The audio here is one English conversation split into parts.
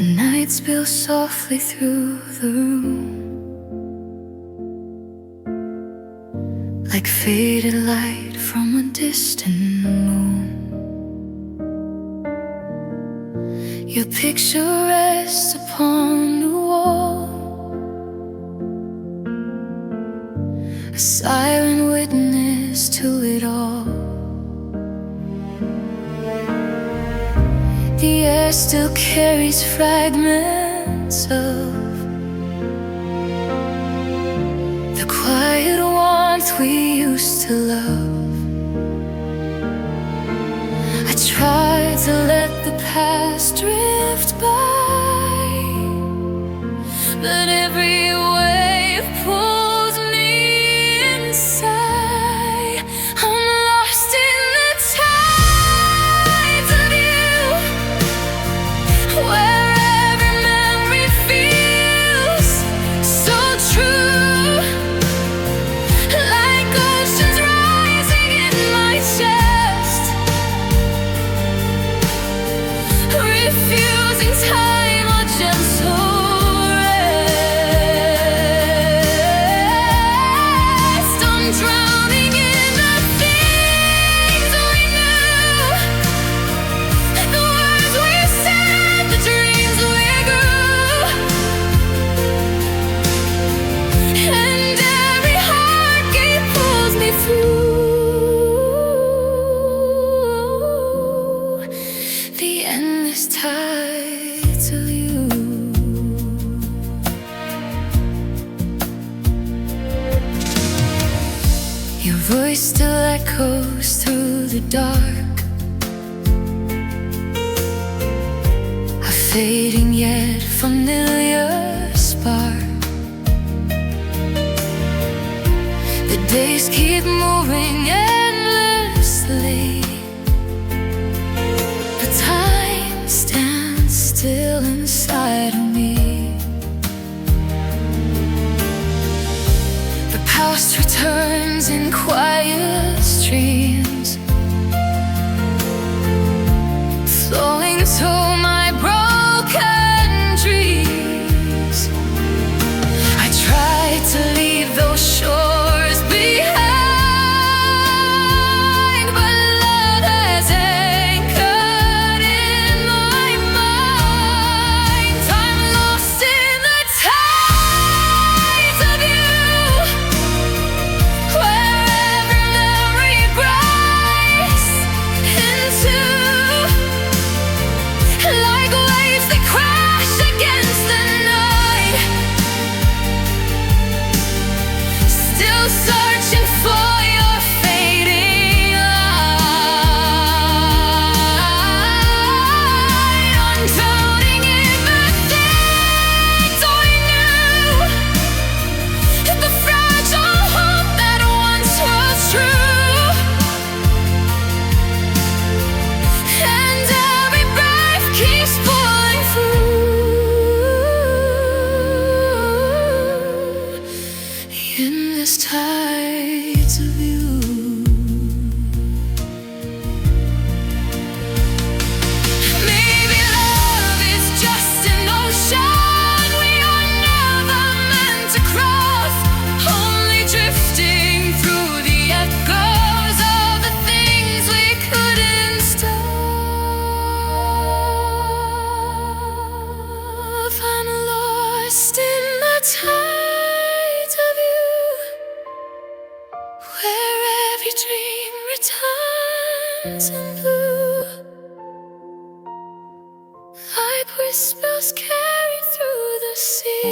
night spills softly through the room, like faded light from a distant moon. Your picture rests upon the wall, a silent witness to it all. The air still carries fragments of the quiet warmth we used to love. I try to let the past drift by, but every wave pulls me inside. I'm lost in the tides of you, where every memory feels so true, like oceans rising in my chest, refusing time or gentle rest. I'm drowning in the things we knew, the words we said, the dreams we grew, and every heartbeat pulls me through the endless tides of you. Your voice still echoes through the dark, a fading yet familiar spark. The days keep moving endlessly, but time stands still inside of me. The past returns in quiet streams, flowing through my broken dreams. I try to leave those shores behind, but love has anchored in my mind. I'm lost in the tides of you, where every memory breaks into, like waves that crash against the night, still searching for your fading light. I'm drowning in the things we knew, the fragile hope that once was true, and every breath keeps pulling through the endless tides of you. Maybe love is just an ocean we are never meant to cross, only drifting through the echoes of the things we couldn't stop. I'm lost in the tides of you, where every dream returns in blue, like whispers carried through the sea,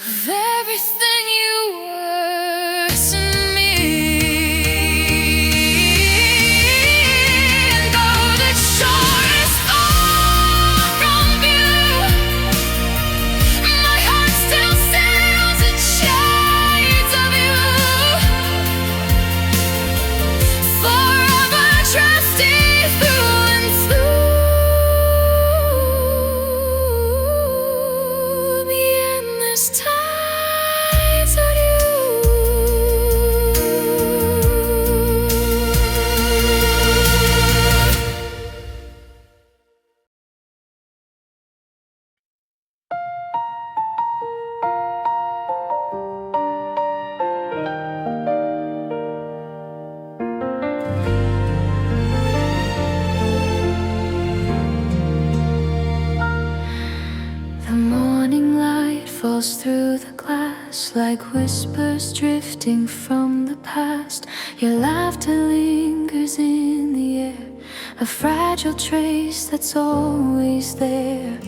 of everything you were to me. And though the shore is far from view, my heart still sails in shades of you, forever trusting through and through. falls through the glass like whispers drifting from the past. Your laughter lingers in the air, a fragile trace that's always there.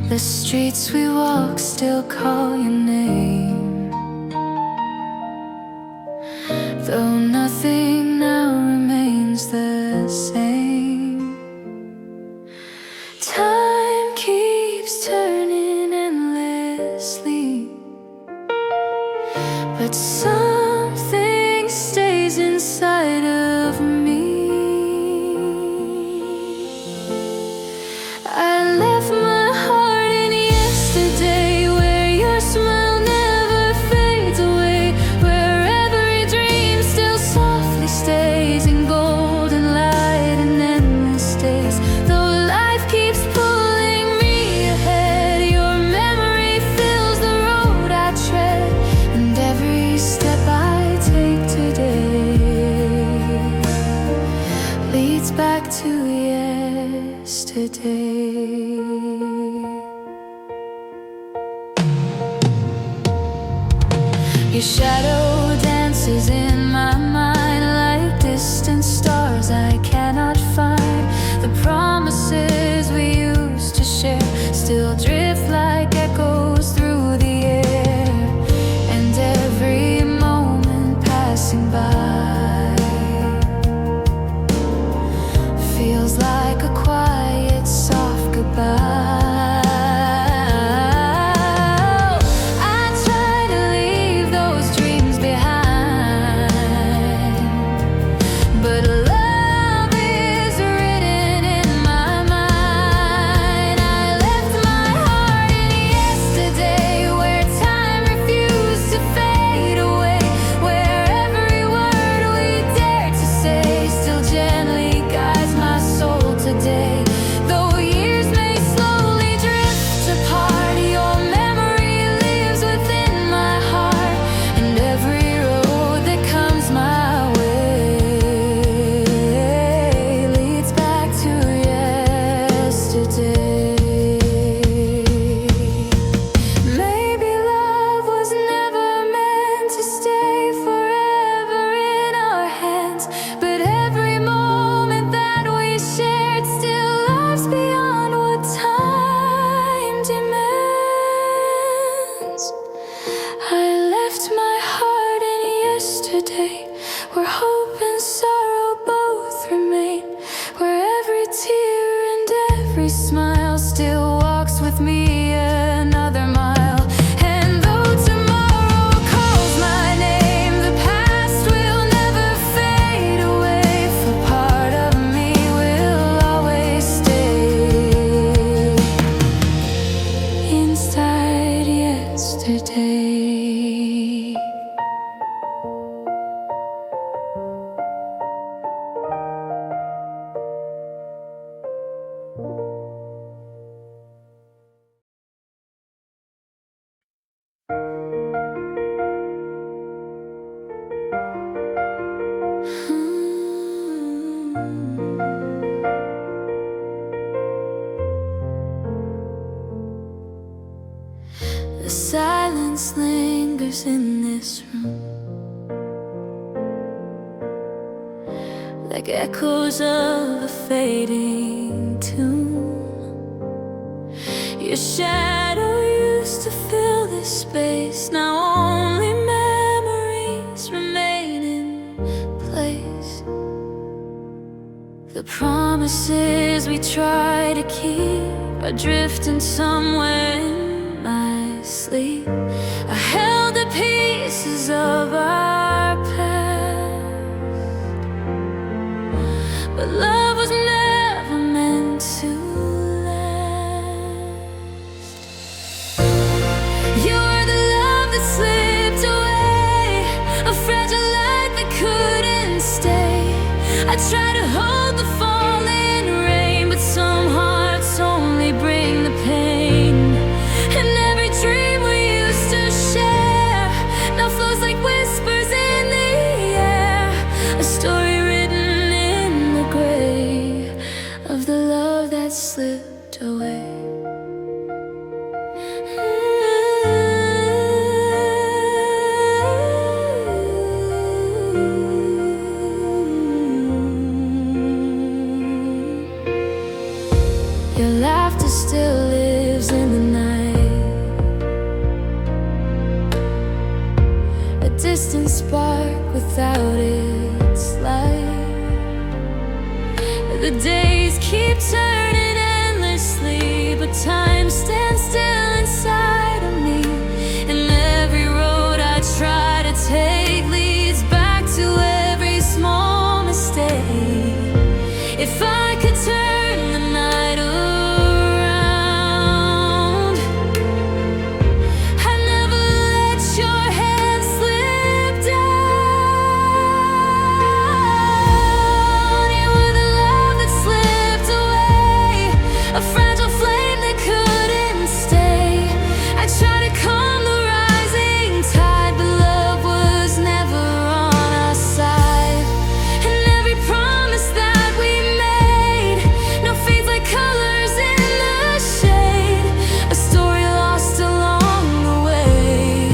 The streets we walk still call your name, though nothing now remains the same. Time keeps turning endlessly, but something stays inside of me. I left my heart in yesterday, where your smile never fades away, where every dream still softly stays in golden light and endless days. Though life keeps pulling me ahead, your memory fills the road I tread, and every step I take today leads back to yesterday. Your shadow dances in my mind like distant stars I cannot find. The promises we used to share still drift like echoes through the air, and every moment passing by feels like a quiet, soft goodbye. Where hope and sorrow both remain, where every tear and every smile still walks with me another mile. And though tomorrow calls my name, the past will never fade away, for part of me will always stay inside yesterday. The silence lingers in this room, like echoes of a fading tune. Your shadow used to fill this space, now only memories remain in place. The promises we try to keep are drifting somewhere in my sleep. I held the pieces of our past, but love was never meant to last. You were the love that slipped away, a fragile light that couldn't stay. I tried to hold the falling rain, but some hearts only bring the pain. And every dream we used to share now flows like whispers in the air, a story written in the gray of the love that slipped away. still lives in the night, a distant spark without its light. The days keep turning endlessly, but time stands still inside of me. And every road I try to take leads back to every small mistake. If I could turn the night around, I'd never let your hand slip down. You were the love that slipped away, a fragile flame that couldn't stay. I tried to calm the rising tide, but love was never on our side. And every promise that we made now fades like colors in the shade, a story lost along the way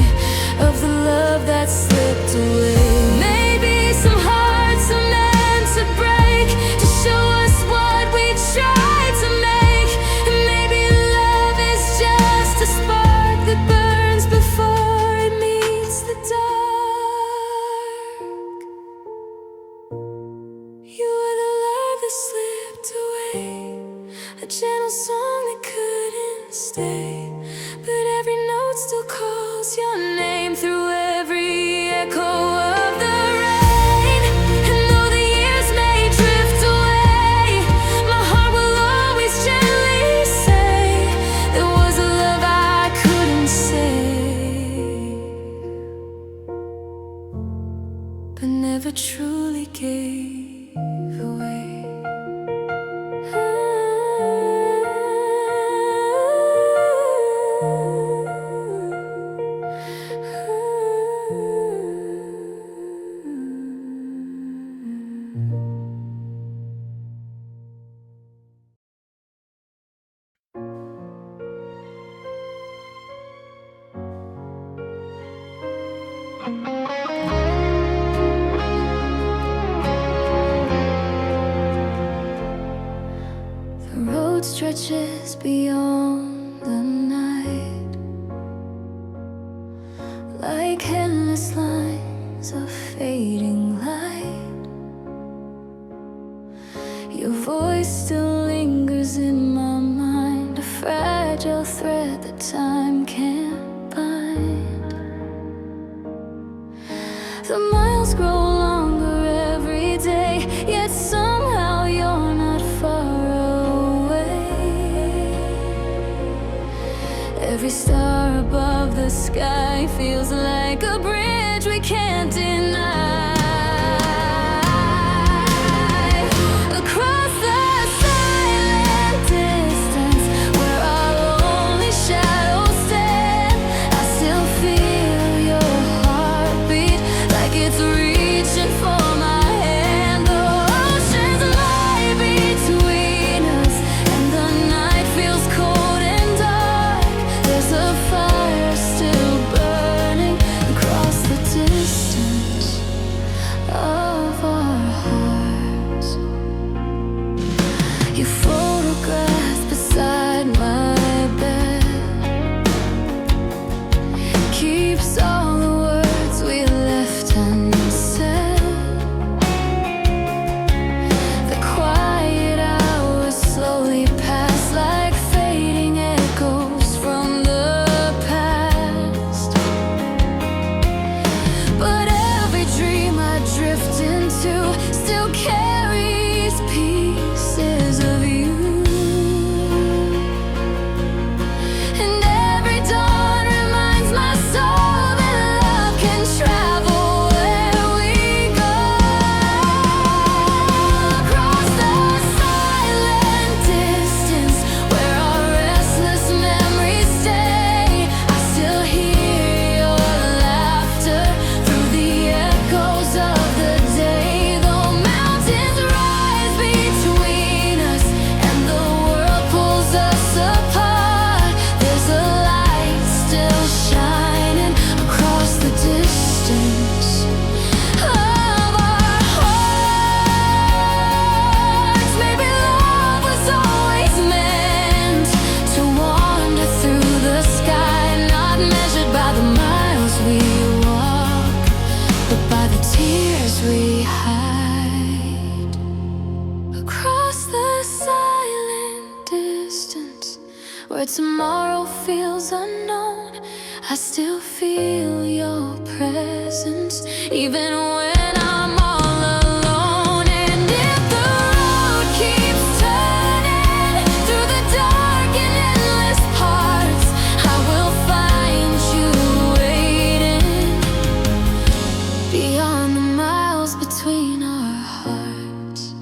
of the love that slipped away. Maybe some hearts are meant to break to show us what we tried to make. And maybe love is just a spark that burns before it meets the dark. You were the love that slipped away, a gentle song that couldn't stay, but every note still calls your name through every echo of the rain. And though the years may drift away, my heart will always gently say there was a love I couldn't save, but never truly gave away. The road stretches beyond the night, like endless lines of fading light. Your voice still lingers in my mind, a fragile thread that time can't bind. The miles grow longer every day, yet somehow you're not far away. Every star above the sky feels like a bridge we can't deny. Across the silent distance, where our lonely shadows stand, I still feel your heartbeat, like it's reaching for my hand. The oceans lie between us, and the night feels cold and dark. There's a fire still burning across the distance. Where tomorrow feels unknown, I still feel your presence, even when I'm all alone. And if the road keeps turning through the dark and endless parts, I will find you waiting beyond the miles between our hearts.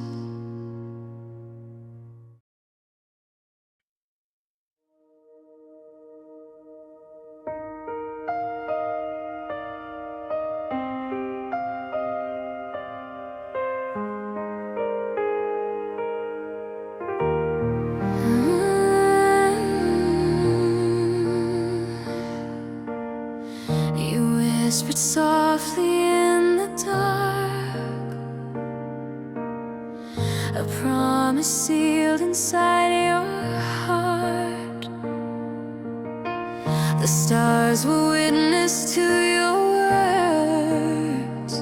You whispered softly in the dark, a promise sealed inside your heart. The stars will witness to your words,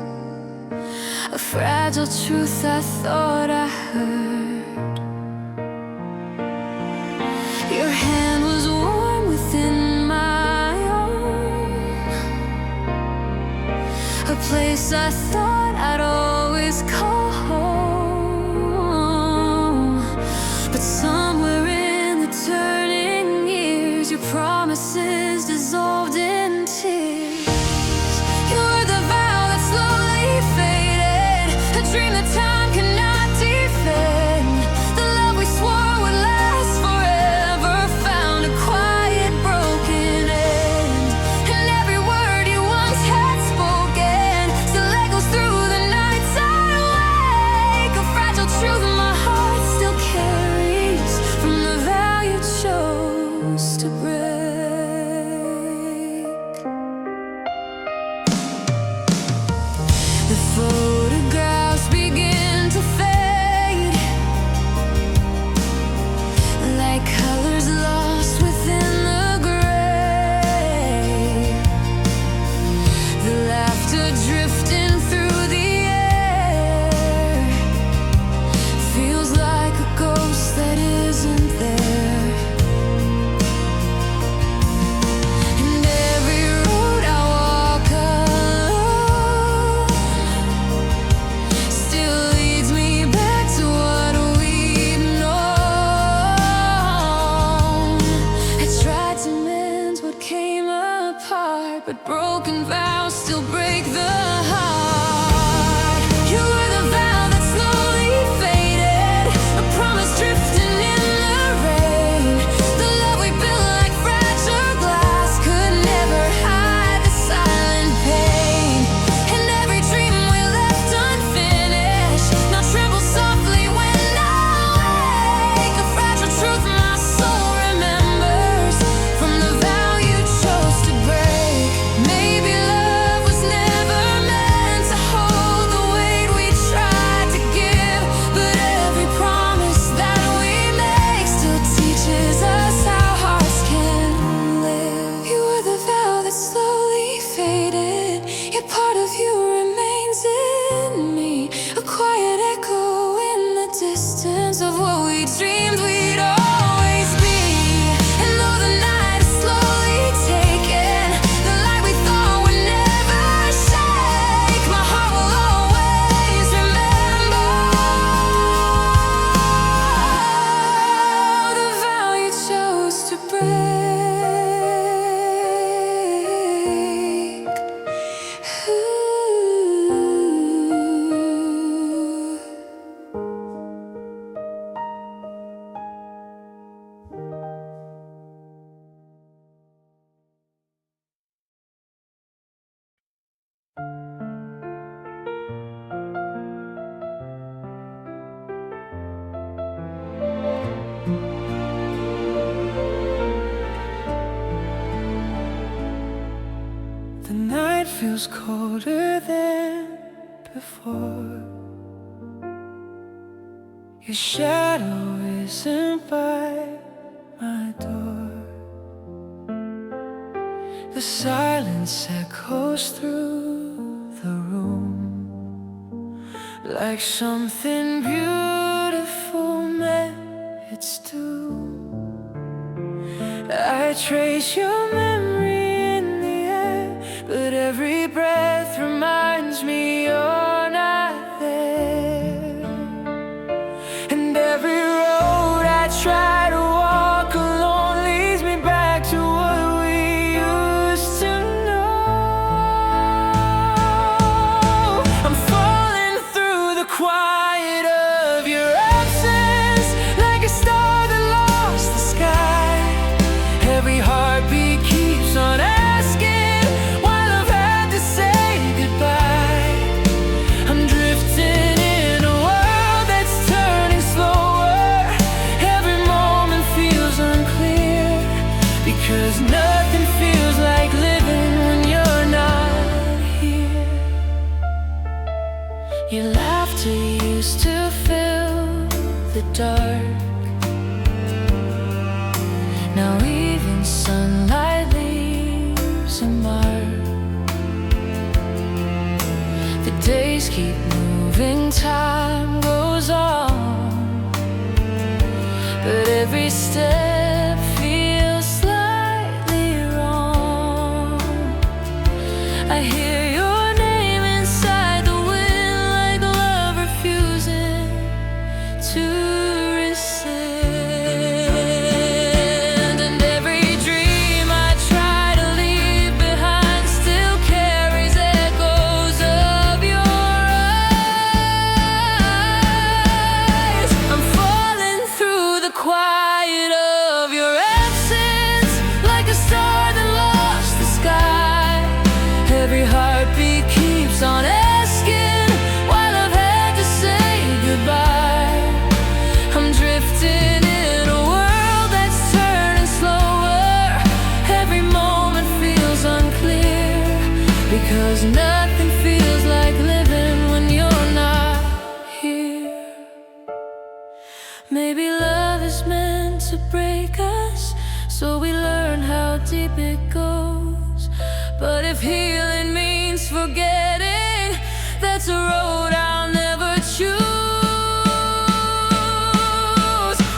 a fragile truth I thought I heard. Your hand was warm within my own, a place I thought I'd always call home. But somewhere in the turning years, your promises dissolved in tears. You were the vow that slowly faded, a dream that time cannot defend. The love we swore would last forever found a quiet, broken end. And every word you once had spoken still echoes through the nights I wake, a fragile truth my heart still carries from the vow you chose to break. The photographs begin to fade, like colors lost within the gray. The laughter drifting through the air feels like a ghost that isn't there. And every road I walk alone still leads me back to what we've known. I tried to mend what came apart, but broken vows still break the heart. You were the vow that slowly faded, a promise drifting in the rain. The love we built like fragile glass could never hide the silent pain. And every dream we left unfinished now trembles softly when I wake, a fragile truth my soul remembers from the vow you chose to break. Maybe love was never meant to hold the weight we tried to give, but every promise that we make still teaches us how hearts can live. You were the vow that slowly faded, yet part of you remains in me, a quiet echo in the distance of what we dreamed we'd always be. And though the night is slowly taken, the light we thought would never shake, my heart will always remember the vow you chose to break. The night feels colder than before. Your shadow isn't by my door. The silence echoes through the room, like something beautiful met its doom. I trace your memory in the air, but every breath reminds me you're not there. And every road I try to walk alone leads me back to what we used to know. I'm falling through the quiet of your absence, like a star that lost the sky. Every heartbeat keeps on asking while I've had to say goodbye. I'm drifting in a world that's turning slower. Every moment feels unclear, because nothing feels like living when you're not here. Your laughter used to fill the dark. Now even sunlight leaves a mark. The days keep moving, time goes on, but every step feels slightly wrong. I hear your name inside the wind, like love refusing to rescind. And every dream I try to leave behind still carries echoes of your eyes. I'm falling through the quiet of your absence, like a star that lost the sky. Every heartbeat keeps on asking while I've had to say goodbye. I'm drifting in a world that's turning slower. Every moment feels unclear, because nothing feels like living when you're not here. Maybe love is meant to break us, so we learn how deep it goes. But if healing means forgetting, that's a road I'll never choose.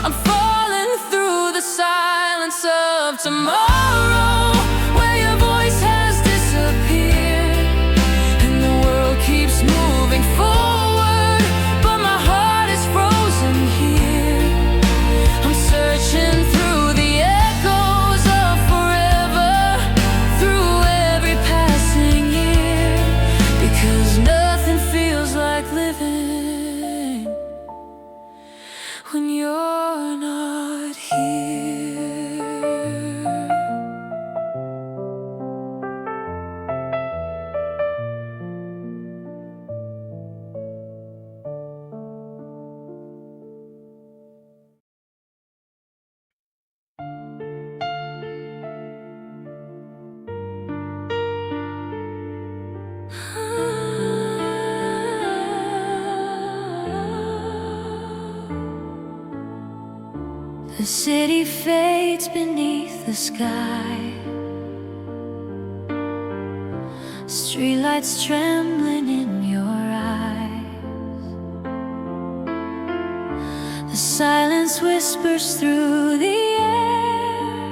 I'm falling through the silence of tomorrow, where your voice has disappeared, and the world keeps moving forward, but my heart is frozen here. I'm searching through the echoes of forever, through every passing year, because nothing feels like living when you're not here. The city fades beneath the sky, streetlights trembling in your eyes. The silence whispers through the air,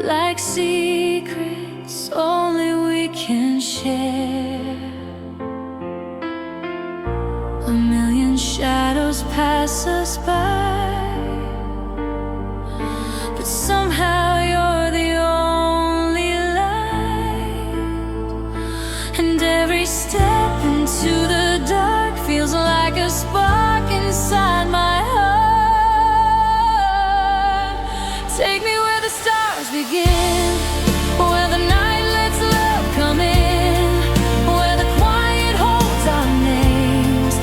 like secrets only we can share. A million shadows pass us by, but somehow you're the only light. And every step into the dark feels like a spark inside my heart. Take me where the stars begin, where the night lets love come in, where the quiet holds our names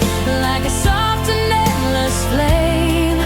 like a soft and endless flame.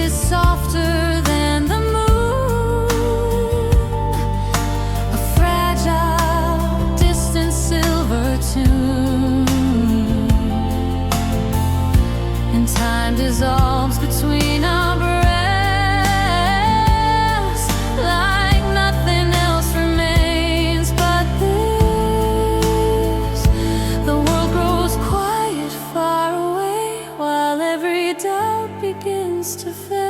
is softer than the moon, a fragile, distant silver tune, and time dissolves between our breaths like nothing else remains but this. The world grows quiet far away while every doubt begins to fade.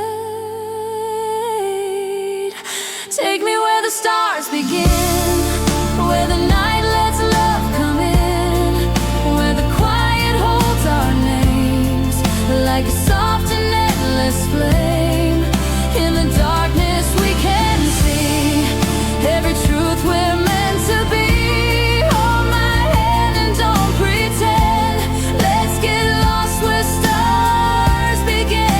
Take me where the stars begin, where the night lets love come in, where the quiet holds our names like a soft and endless flame. In the darkness we can see every truth we're meant to be. Hold my hand and don't pretend. Let's get lost where stars begin.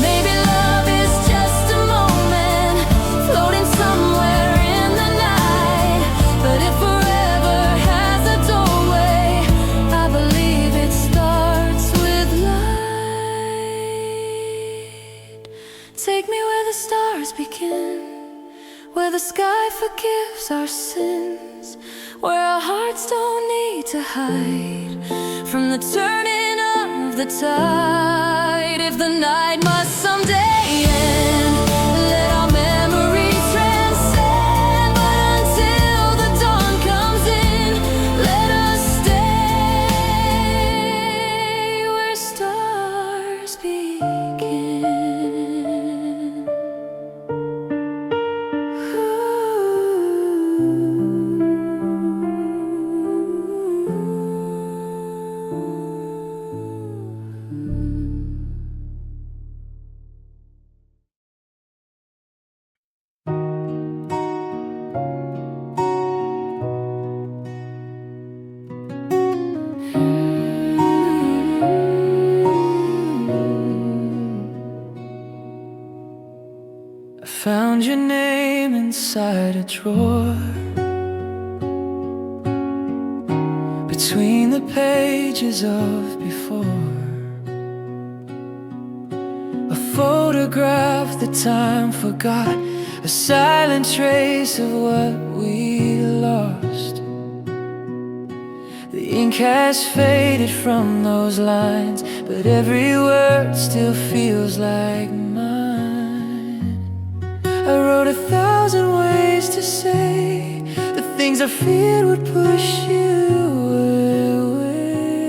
Maybe love is just a moment floating somewhere in the night, but if forever has a doorway, I believe it starts with light. Take me where the stars begin, where the sky forgives our sins, where our hearts don't need to hide from the turning of the tide. If the night must someday end, let our memories transcend. But until the dawn comes in, let us stay where stars begin. I found your name inside a drawer, between the pages of before. A photograph that time forgot, a silent trace of what we lost. The ink has faded from those lines, but every word still feels like mine. I wrote 1,000 ways to say the things I feared would push you away.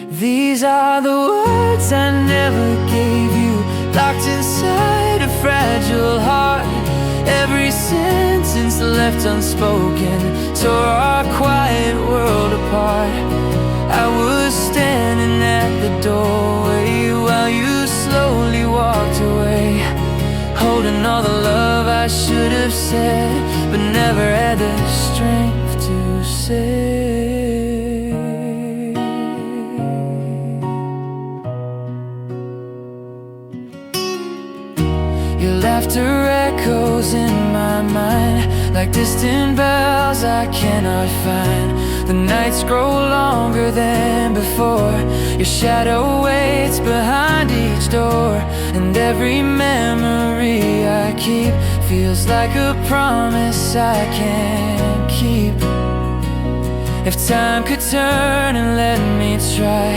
These are the words I never gave you, locked inside a fragile heart. Every sentence left unspoken tore our quiet world apart. I was standing at the doorway while you slowly walked away, holding all the love I should have said but never had the strength to say. Your laughter echoes in my mind like distant bells I cannot find. The nights grow longer than before, your shadow waits behind each door, and every memory I keep feels like a promise I can't keep. If time could turn and let me try,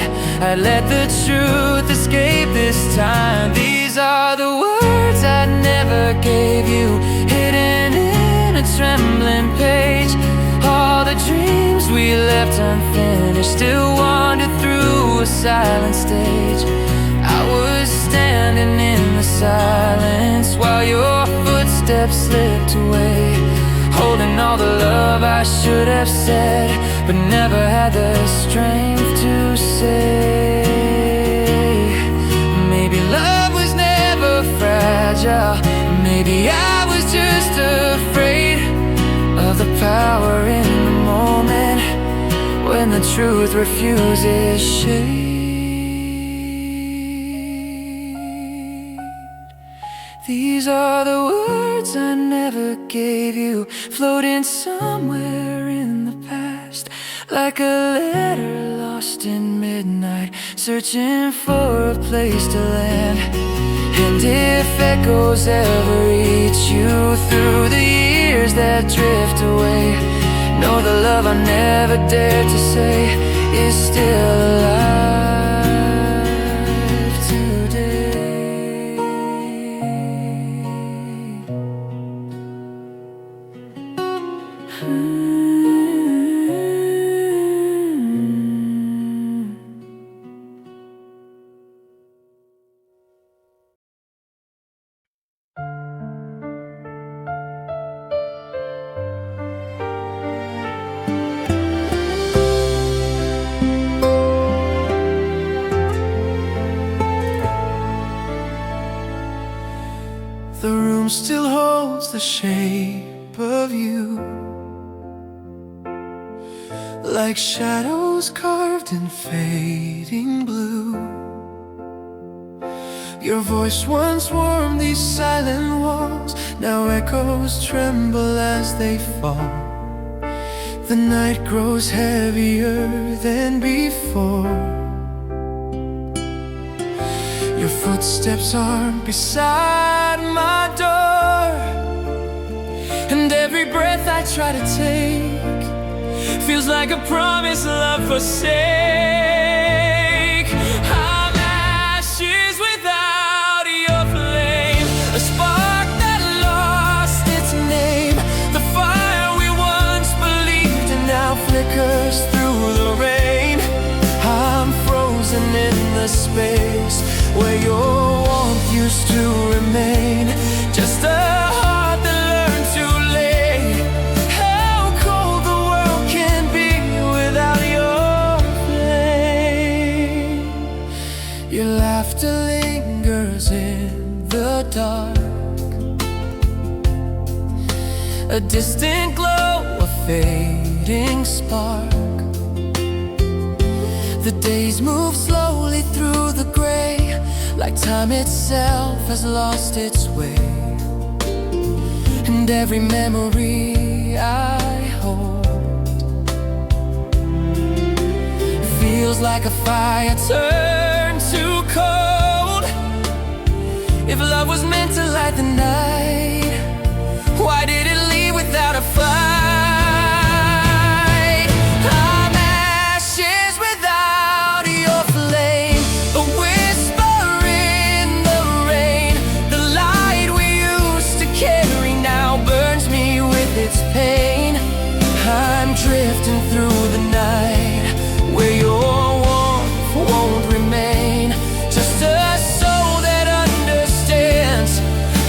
I'd let the truth escape this time. These are the words I never gave you, hidden in a trembling page. All the dreams we left unfinished still wander through a silent stage. I was standing in the silence while your footsteps slipped away, holding all the love I should have said but never had the strength to say. Maybe love was never fragile, maybe I was just afraid of the power in the moment when the truth refuses shade. These are the words I never gave you, floating somewhere in the past. like a letter lost in midnight, searching for a place to land. And if echoes ever reach you through the years that drift away, know the love I never dared to say is still alive today. The room still holds the shape of you, like shadows carved in fading blue. Your voice once warmed these silent walls, now echoes tremble as they fall. The night grows heavier than before. Your footsteps are beside my door, and every breath I try to take feels like a promise love forsake. I'm ashes without your flame, a spark that lost its name. The fire we once believed in now flickers through the rain. I'm frozen in the space where your warmth used to remain, just a heart that learned too late how cold the world can be without your flame. Your laughter lingers in the dark, a distant glow, a fading spark. The days move slowly through the gray, like time itself has lost its way. And every memory I hold feels like a fire turned to cold. If love was meant to light the night, why did it leave without a fight? I'm drifting through the night where your warmth won't remain, just a soul that understands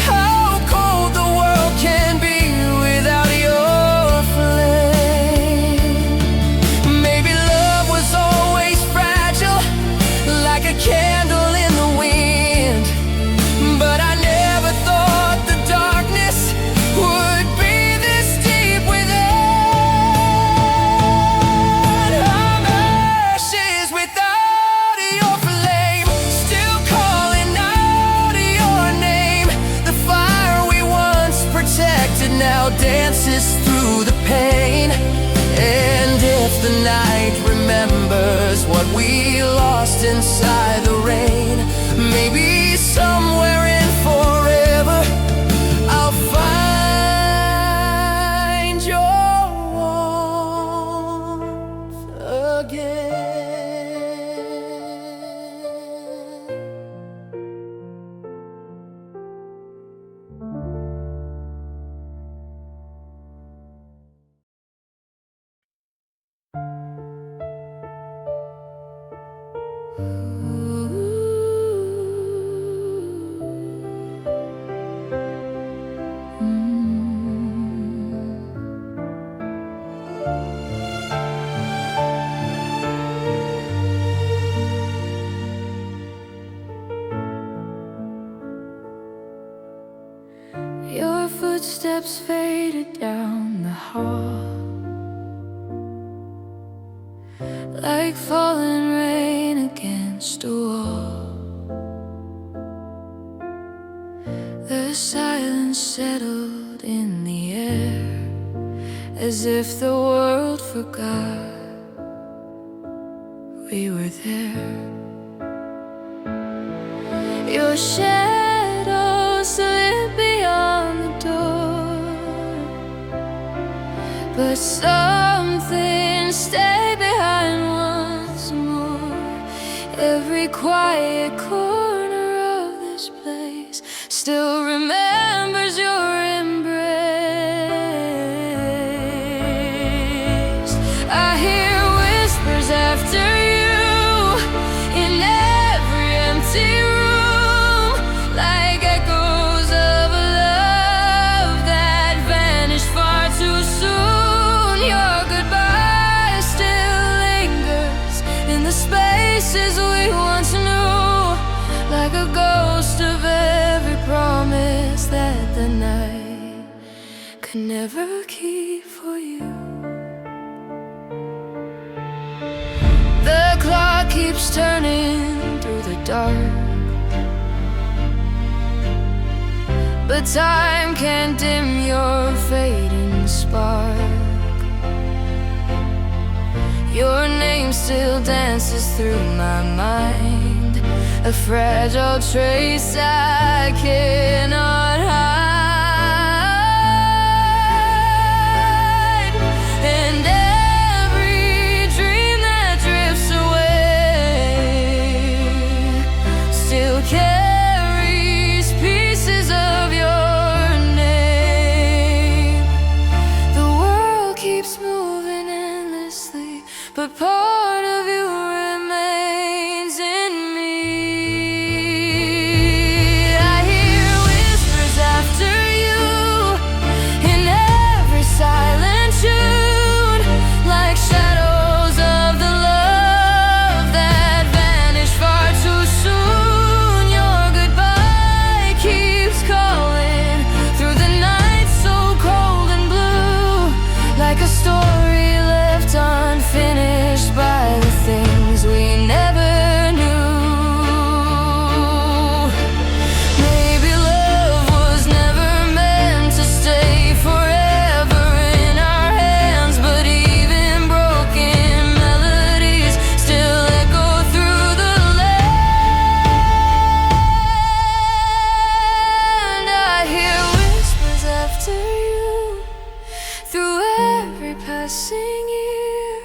how cold the world can be without your flame. Maybe love was always fragile, like a candle in the wind, but I never thought the darkness would be this deep within. Now dances through the pain, and if the night remembers what we lost inside the rain, maybe somewhere in forever I'll find your warmth again. Your footsteps faded down the hall, like falling rain against a wall. The silence settled in the air, as if the world forgot we were there. Your shadow slid beyond the door, but something stayed behind once more. Every quiet corner of this place still remembers your embrace. I hear whispers after you in every empty room, like echoes of a love that vanished far too soon. Your goodbye still lingers in the spaces we once knew, like a ghost of every promise that the night could never keep for you. The clock keeps turning through the dark, but time can't dim your fading spark. Your name still dances through my mind, a fragile trace I cannot hide. And every dream that drifts away still carries pieces of your name. The world keeps moving endlessly, but part of you remains in me. I hear whispers after you in every silent tune, like shadows of the love that vanished far too soon. Your goodbye keeps calling through the night so cold and blue, like a story left unfinished by the things we never knew. Maybe love was never meant to stay forever in our hands, but even broken melodies still echo through the land. I hear whispers after you through every passing year,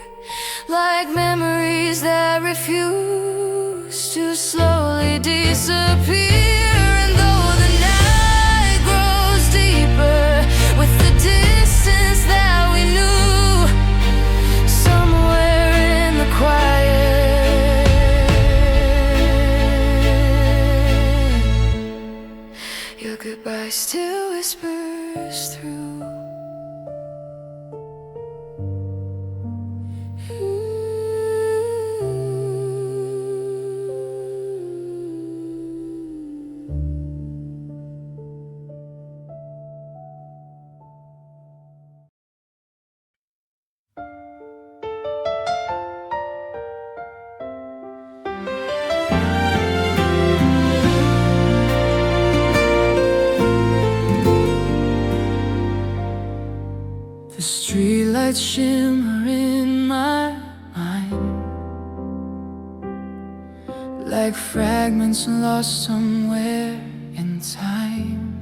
like memories that refuse to slowly disappear. And though the night grows deeper with the distance that we knew, somewhere in the quiet, your goodbye still whispers through. The streetlights shimmer in my mind, like fragments lost somewhere in time.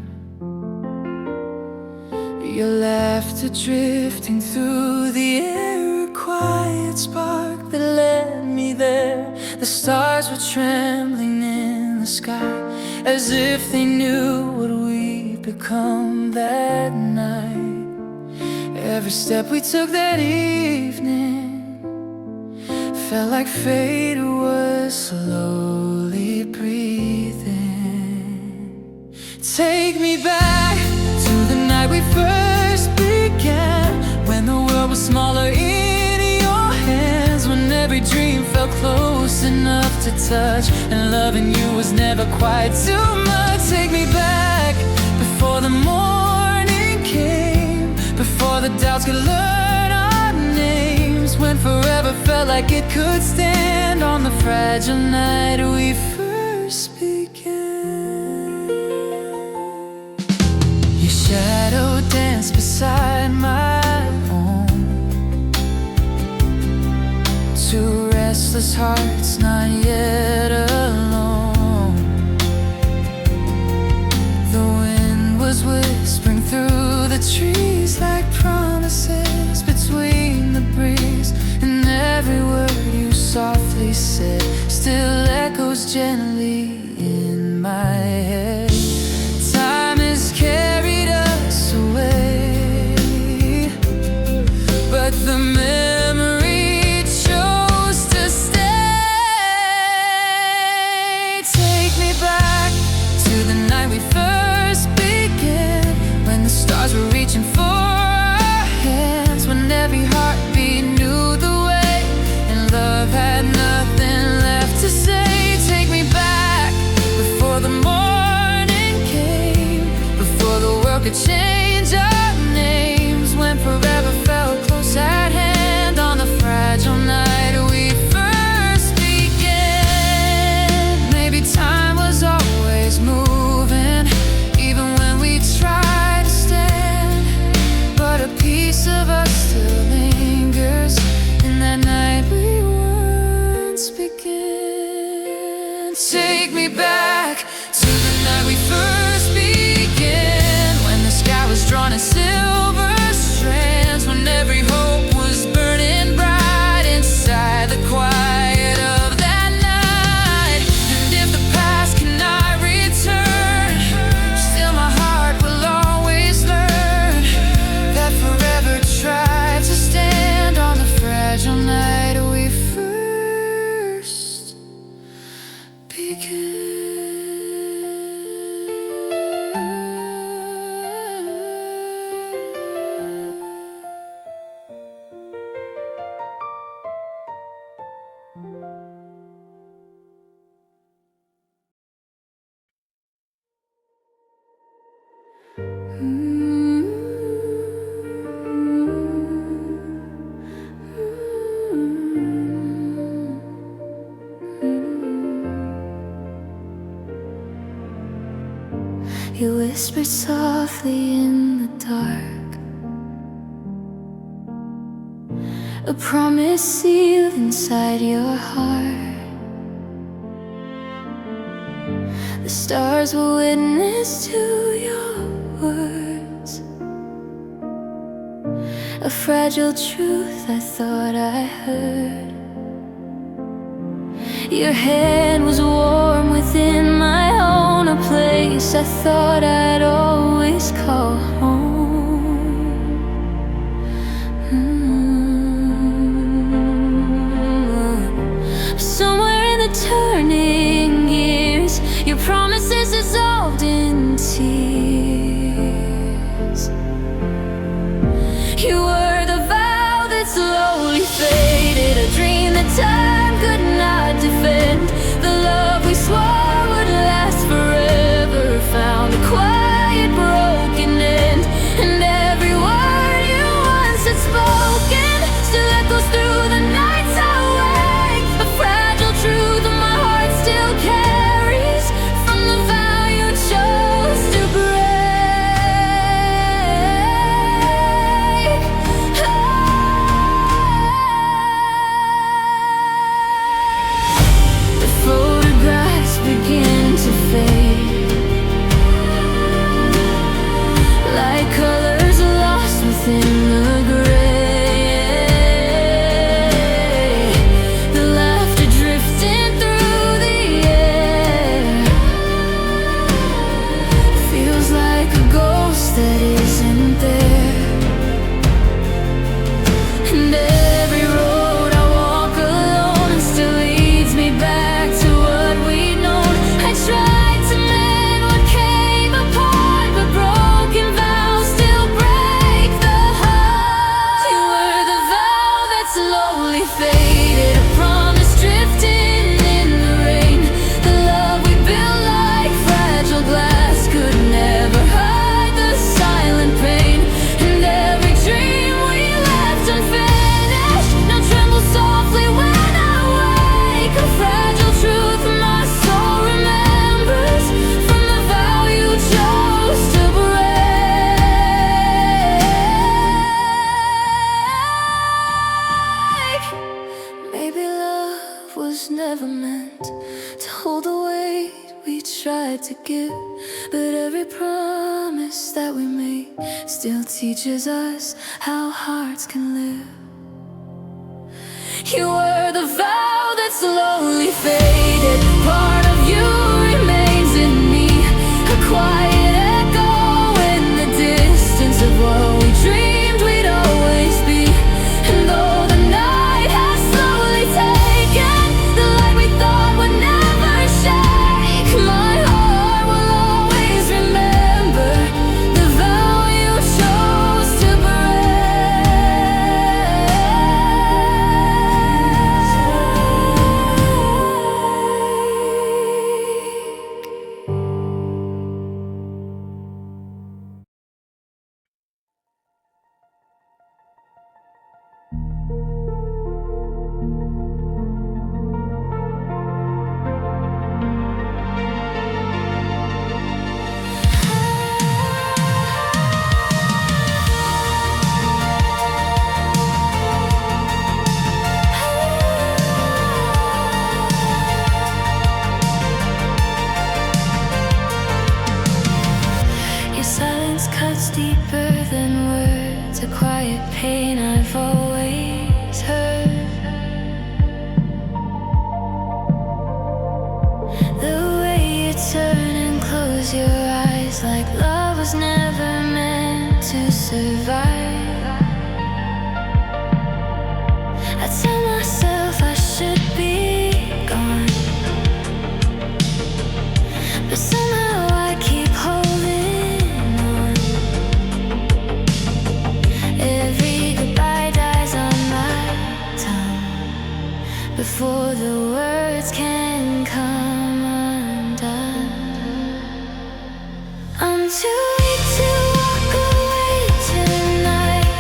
Your laughter drifting through the air, a quiet spark that led me there. The stars were trembling in the sky, as if they knew what we'd become that night. Every step we took that evening felt like fate was slowly breathing. Take me back to the night we first began, when the world was smaller in your hands, when every dream felt close enough to touch, and loving you was never quite too much. Take me back before the morning came, before the doubts could learn our names, when forever felt like it could stand on the fragile night we first began. Your shadow danced beside my own, too restless restless hearts not yet alone. The wind was whispering through the trees like promises between the breeze, and every word you softly said still echoes gently in my head. Time has carried us away, but the memory chose to stay. Take me back to the night we first began, when the stars were reaching for our hands, when every heartbeat knew the way and love had nothing left to say. Take me back before the morning came, before the world could change our names, when forever felt close at hand on the fragile night we first began. Maybe time was always moving, even when we tried to stand, but a piece of us still lingers in that night we once began. Take me back to the night we first began, when the sky was drawn in silver strands, when every hope was burning bright inside the quiet of that night. And if the past cannot return, still my heart will always learn that forever tried to stand on the fragile night we first began. You whispered softly in the dark, a promise sealed inside your heart. The stars will witness to your words, a fragile truth I thought I heard. Your hand was warm within my own, a place I thought I'd always call home. Somewhere in the turning years, your promises dissolved in tears. You were the vow that slowly faded, a dream that time could not defend. The love we swore would last forever found a quiet broken end. like to give, but every promise that we make still teaches us how hearts can live. You were the vow that slowly faded. Part of you remains in me, a quiet echo in the distance of what we dreamed we'd always be. And though the night has slowly taken the light we thought would never shake, my heart will always remember the vow you chose to Your silence cuts deeper than words, a quiet pain I've always heard. The way you turn and close your eyes, like love was never meant to survive. I tell myself I should be gone, but somehow I keep holding on. Every goodbye dies on my tongue before the words can come undone. I'm too weak to walk away tonight,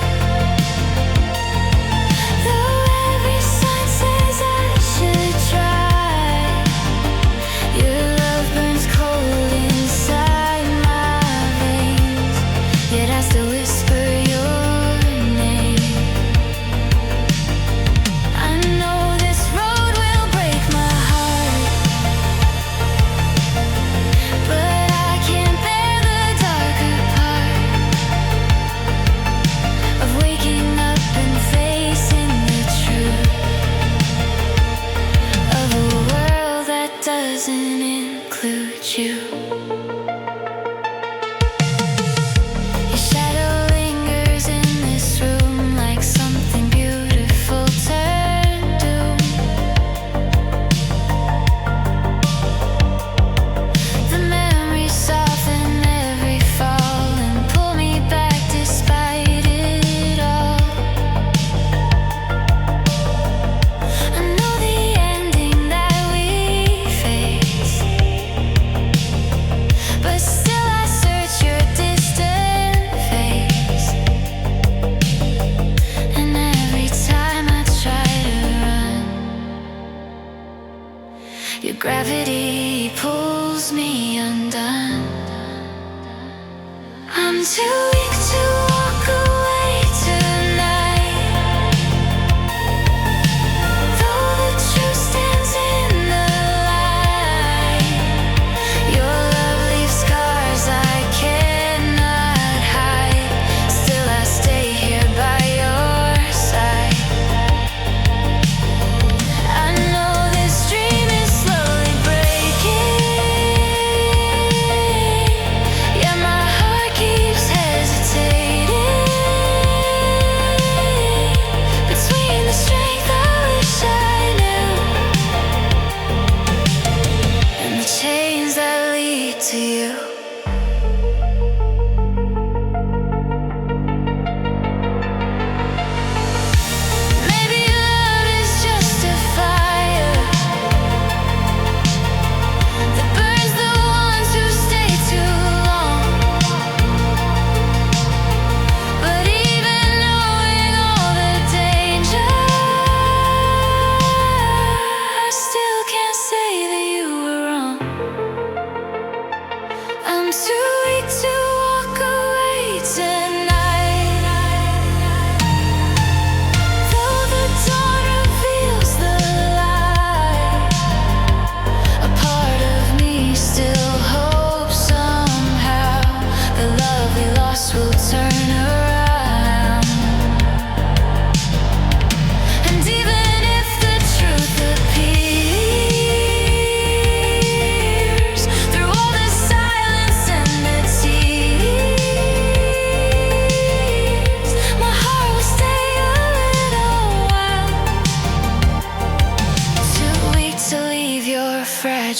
though every sign says I should try. Your love burns cold inside my veins, yet I still whisper your name. I know this road will break my heart, but I can't bear the darker part of waking up and facing the truth of a world that doesn't include you. You're shadowing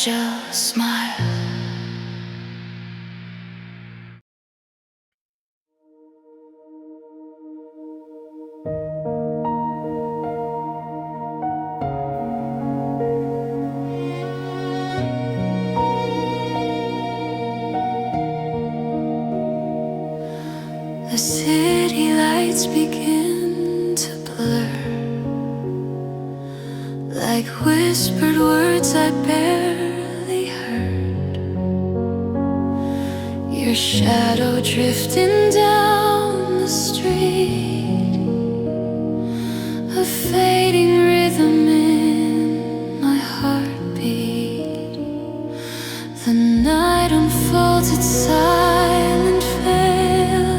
fragile smile. The city lights begin to blur, like whispered words I barely heard. Your shadow drifting down the street, a fading rhythm in my heartbeat. The night unfolds its silent veil,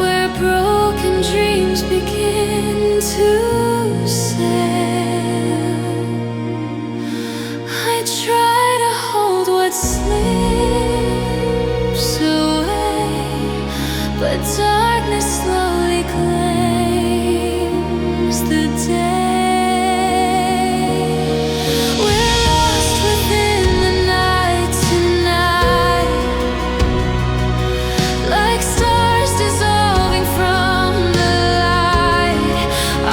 where broken dreams begin to sail. I try to hold what slips away, but darkness slowly claims the day. We're lost within the night tonight, like stars dissolving from the light.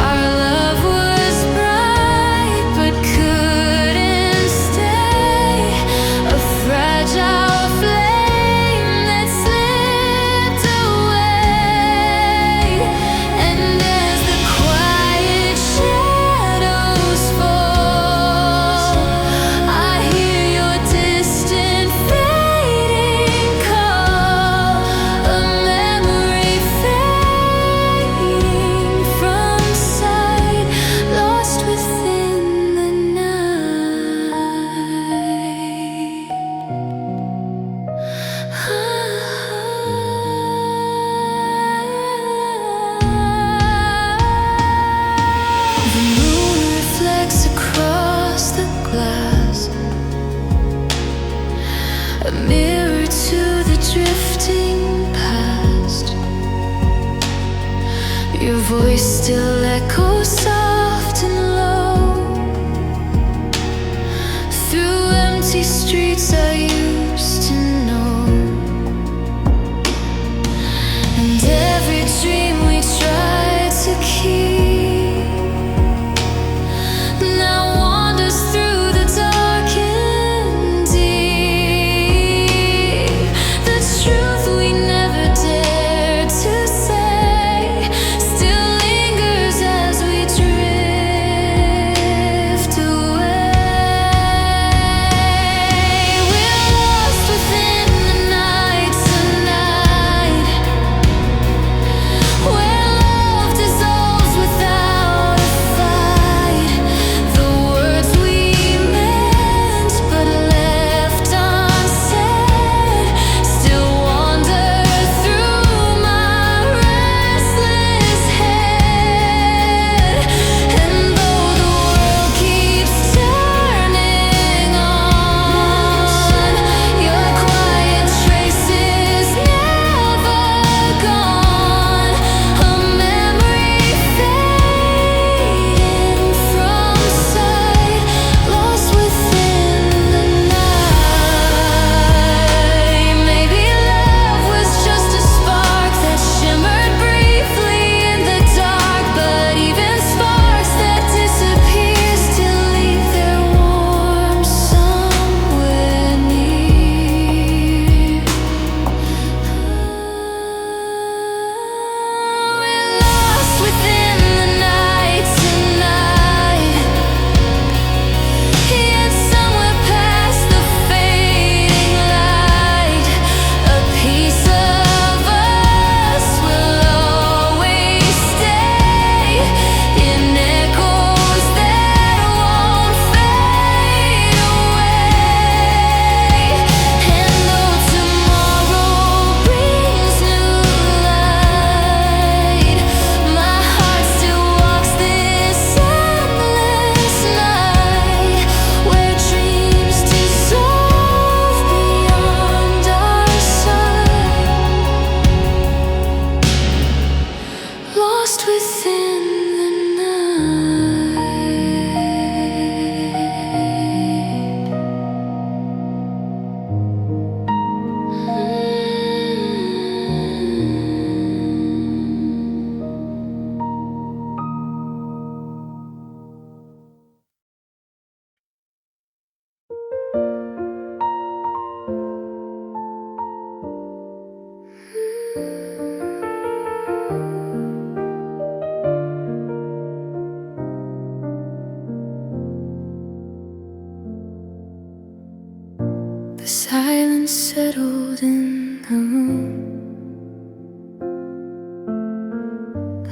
Our love was bright but couldn't stay, a fragile flame that slipped away. And as the quiet shadows fall, I hear your distant fading call, a memory fading from sight, lost within the night. The moon reflects across the glass, a mirror to the drifting past. Your voice still echoes soft and low through empty streets I used to know. And every dream we tried to keep now wanders through the dark and deep. The truth we never dared to say still lingers as we drift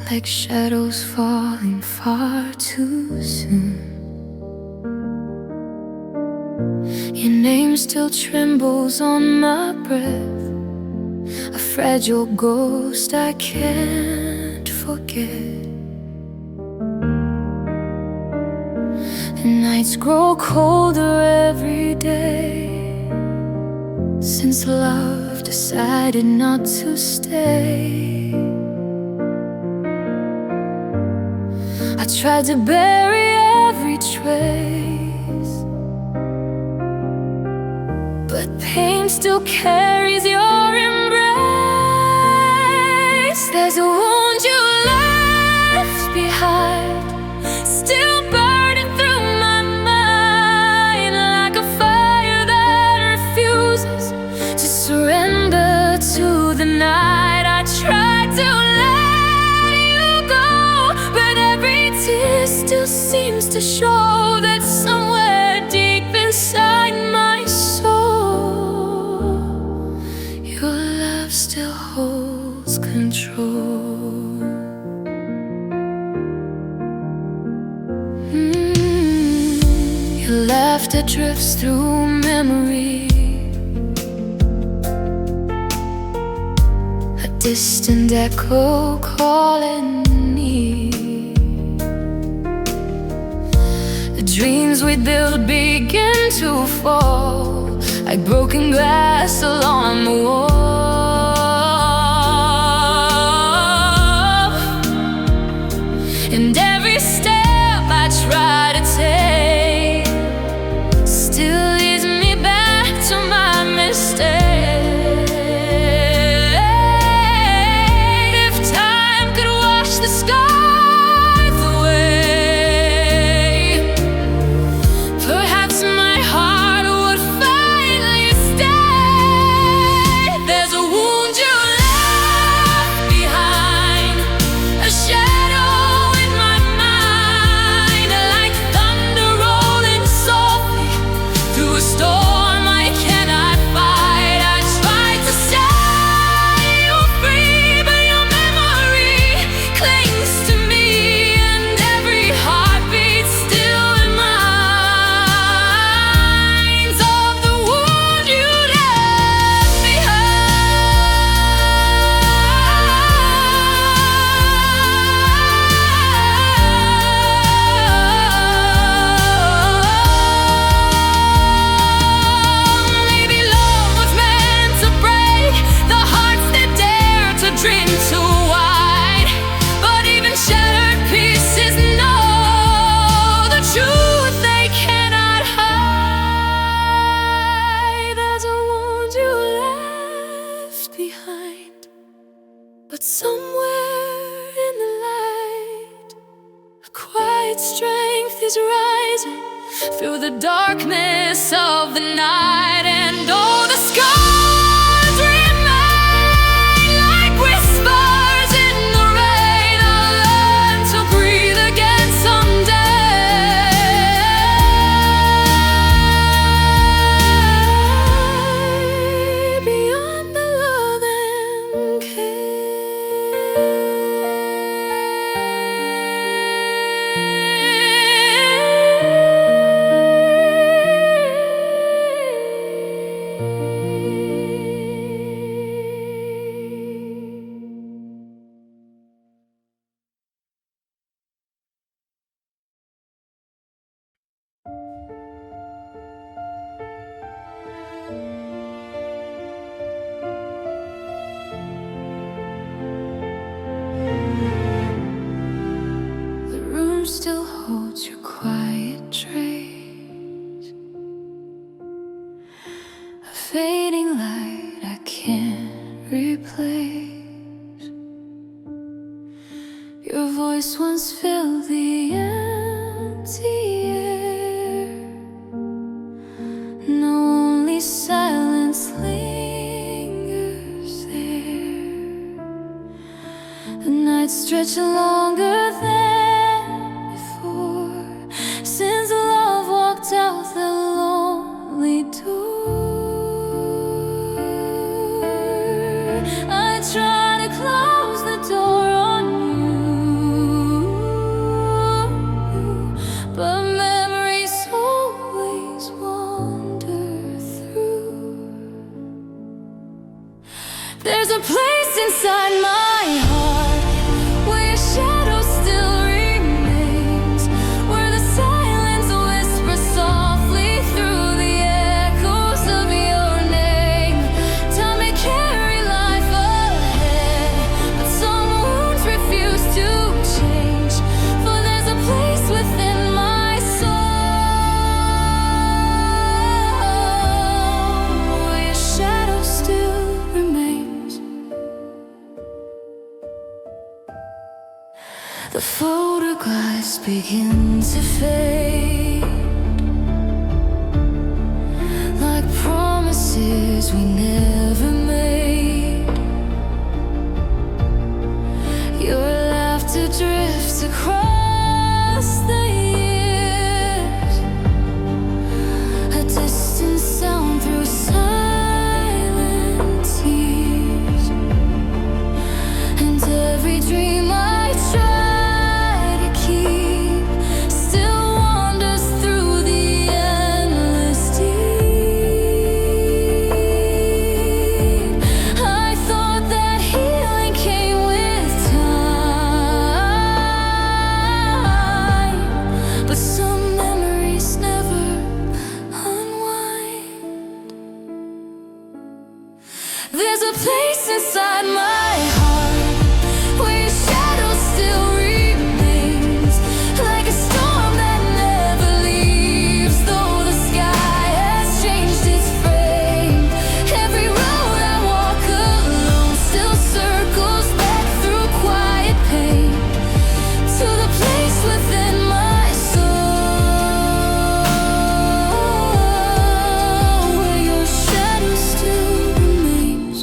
like shadows falling far too soon. Your name still trembles on my breath, a fragile ghost I can't forget. The nights grow colder every day since love decided not to stay. I tried to bury every trace, but pain still carries your embrace. There's a wound you left behind, still burning through my mind, like a fire that refuses to surrender to the night. I tried to let you go, but every tear still seems to show that somewhere deep inside my soul, your love still holds control. Your laughter drifts through memory, a distant echo calling me. The dreams we built begin to fall like broken glass along the wall, and every step I try to take still leads me back to my mistake. If time could wash the skies away, perhaps my heart would finally stay. There's a wound you left behind, a shadow in my mind, like thunder rolling softly through a storm I cannot fight. I tried to set you free, but your memory clings to me, and every heartbeat still reminds of the wound you left behind. Maybe love was meant to break the hearts that dare to dream too wide, but even shattered pieces know the truth they cannot hide. There's a wound you left behind, but somewhere in the light, a quiet strength is rising through the darkness of the night, and all the scars remain like whispers in the rain. I'll learn to breathe again someday, beyond the love and the room still holds your quiet trace, a fading light I can't replace. Your voice once filled the empty air, now only silence lingers there. The nights stretch longer than before, since love walked out the lonely door. I try to close the door on you, The photographs begin to fade, like promises we never made. Your laughter drifts across the years, a distant sound through silent tears. And every dream I try to keep still wanders through the endless deep. I thought that healing came with time, but some memories never unwind. There's a place inside my heart where your shadow still remains, like a storm that never leaves. Though the sky has changed its frame, every road I walk alone still circles back through quiet pain to the place within my soul where your shadow still remains.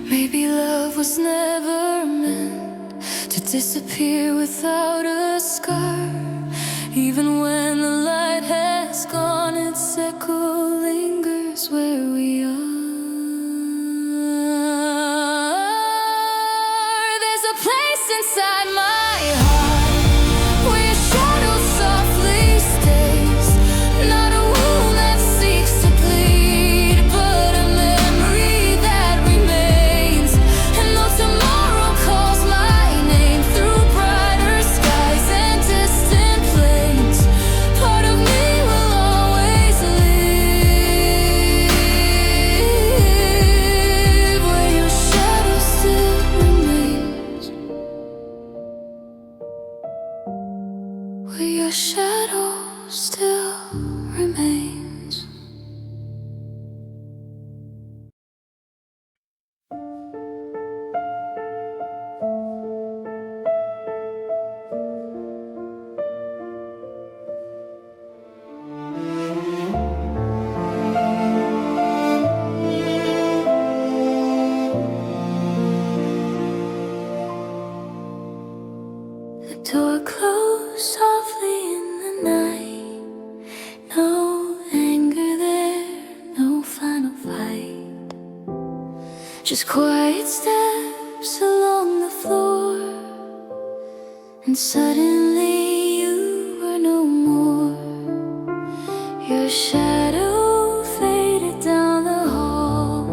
Maybe love was never meant to disappear without a scar. Even when the light has gone, its echo lingers where we are. There's a place inside my heart where your shadow softly stays, not a wound that seeks to bleed, but a memory that remains. And though tomorrow calls my name through brighter skies and distant plains, part of me will always live where your shadow still remains. Where your shadow still remains. The door closed softly in the night. No anger there, no final fight. Just quiet steps along the floor, and suddenly you were no more. Your shadow faded down the hall,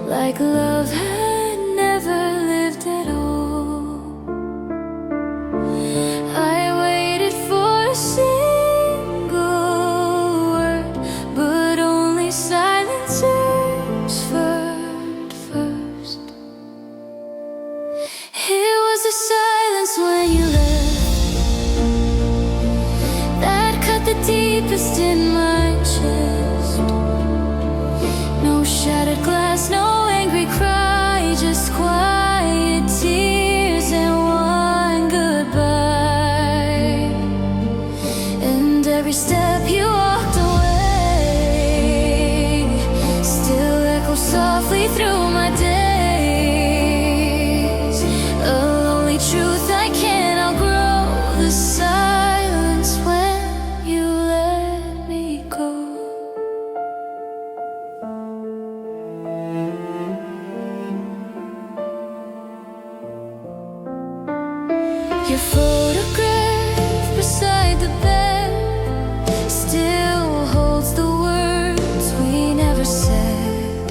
like love had never lived at all. I waited for a single word, but only silence answered first. It was the silence when you left that cut the deepest in my chest. No shattered glass, no angry cry, just quiet tears and one goodbye. And every step you walked away still echoes softly through my days. A lonely truth I can't outgrow, the silence when you let me go. Your photograph beside the bed still holds the words we never said.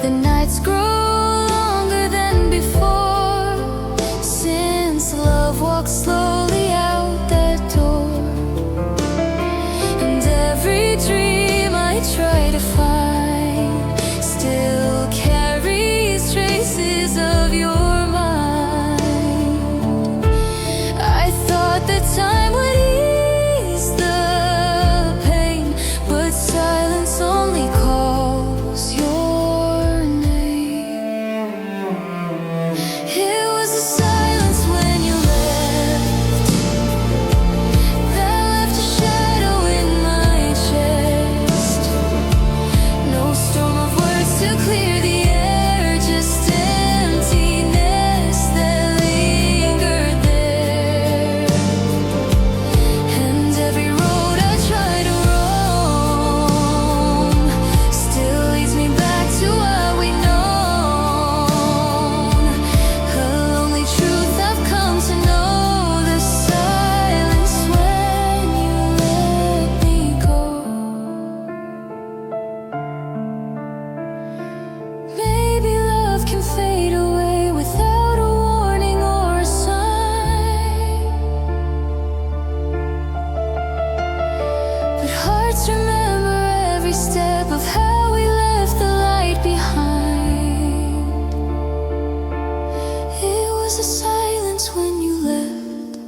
The nights grow longer than before, since love walks slowly out that door. And every dream I try to find still carries traces of your mind. I thought that time would ease the pain, but silence only calls your name. It was the silence when was a silence when you left.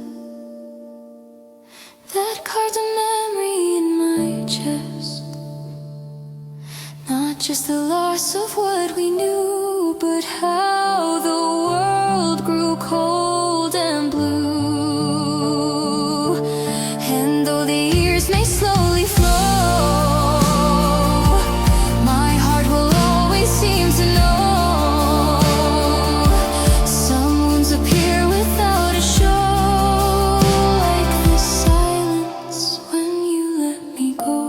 That carved a memory in my chest. Not just the loss of what we knew, but how the world grew cold and blue. And though the years may slowly flow, my heart will always seem to know. Some wounds appear without a show, like the silence when you let me go.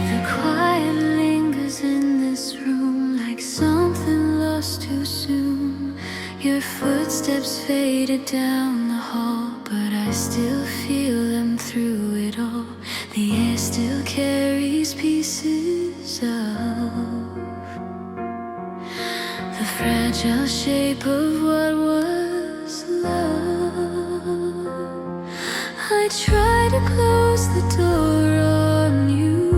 The quiet lingers in this room, like something lost too soon. Your footsteps faded down the hall, but I still feel them through it all. The air still carries pieces of the fragile shape of what was love. I try to close the door on you,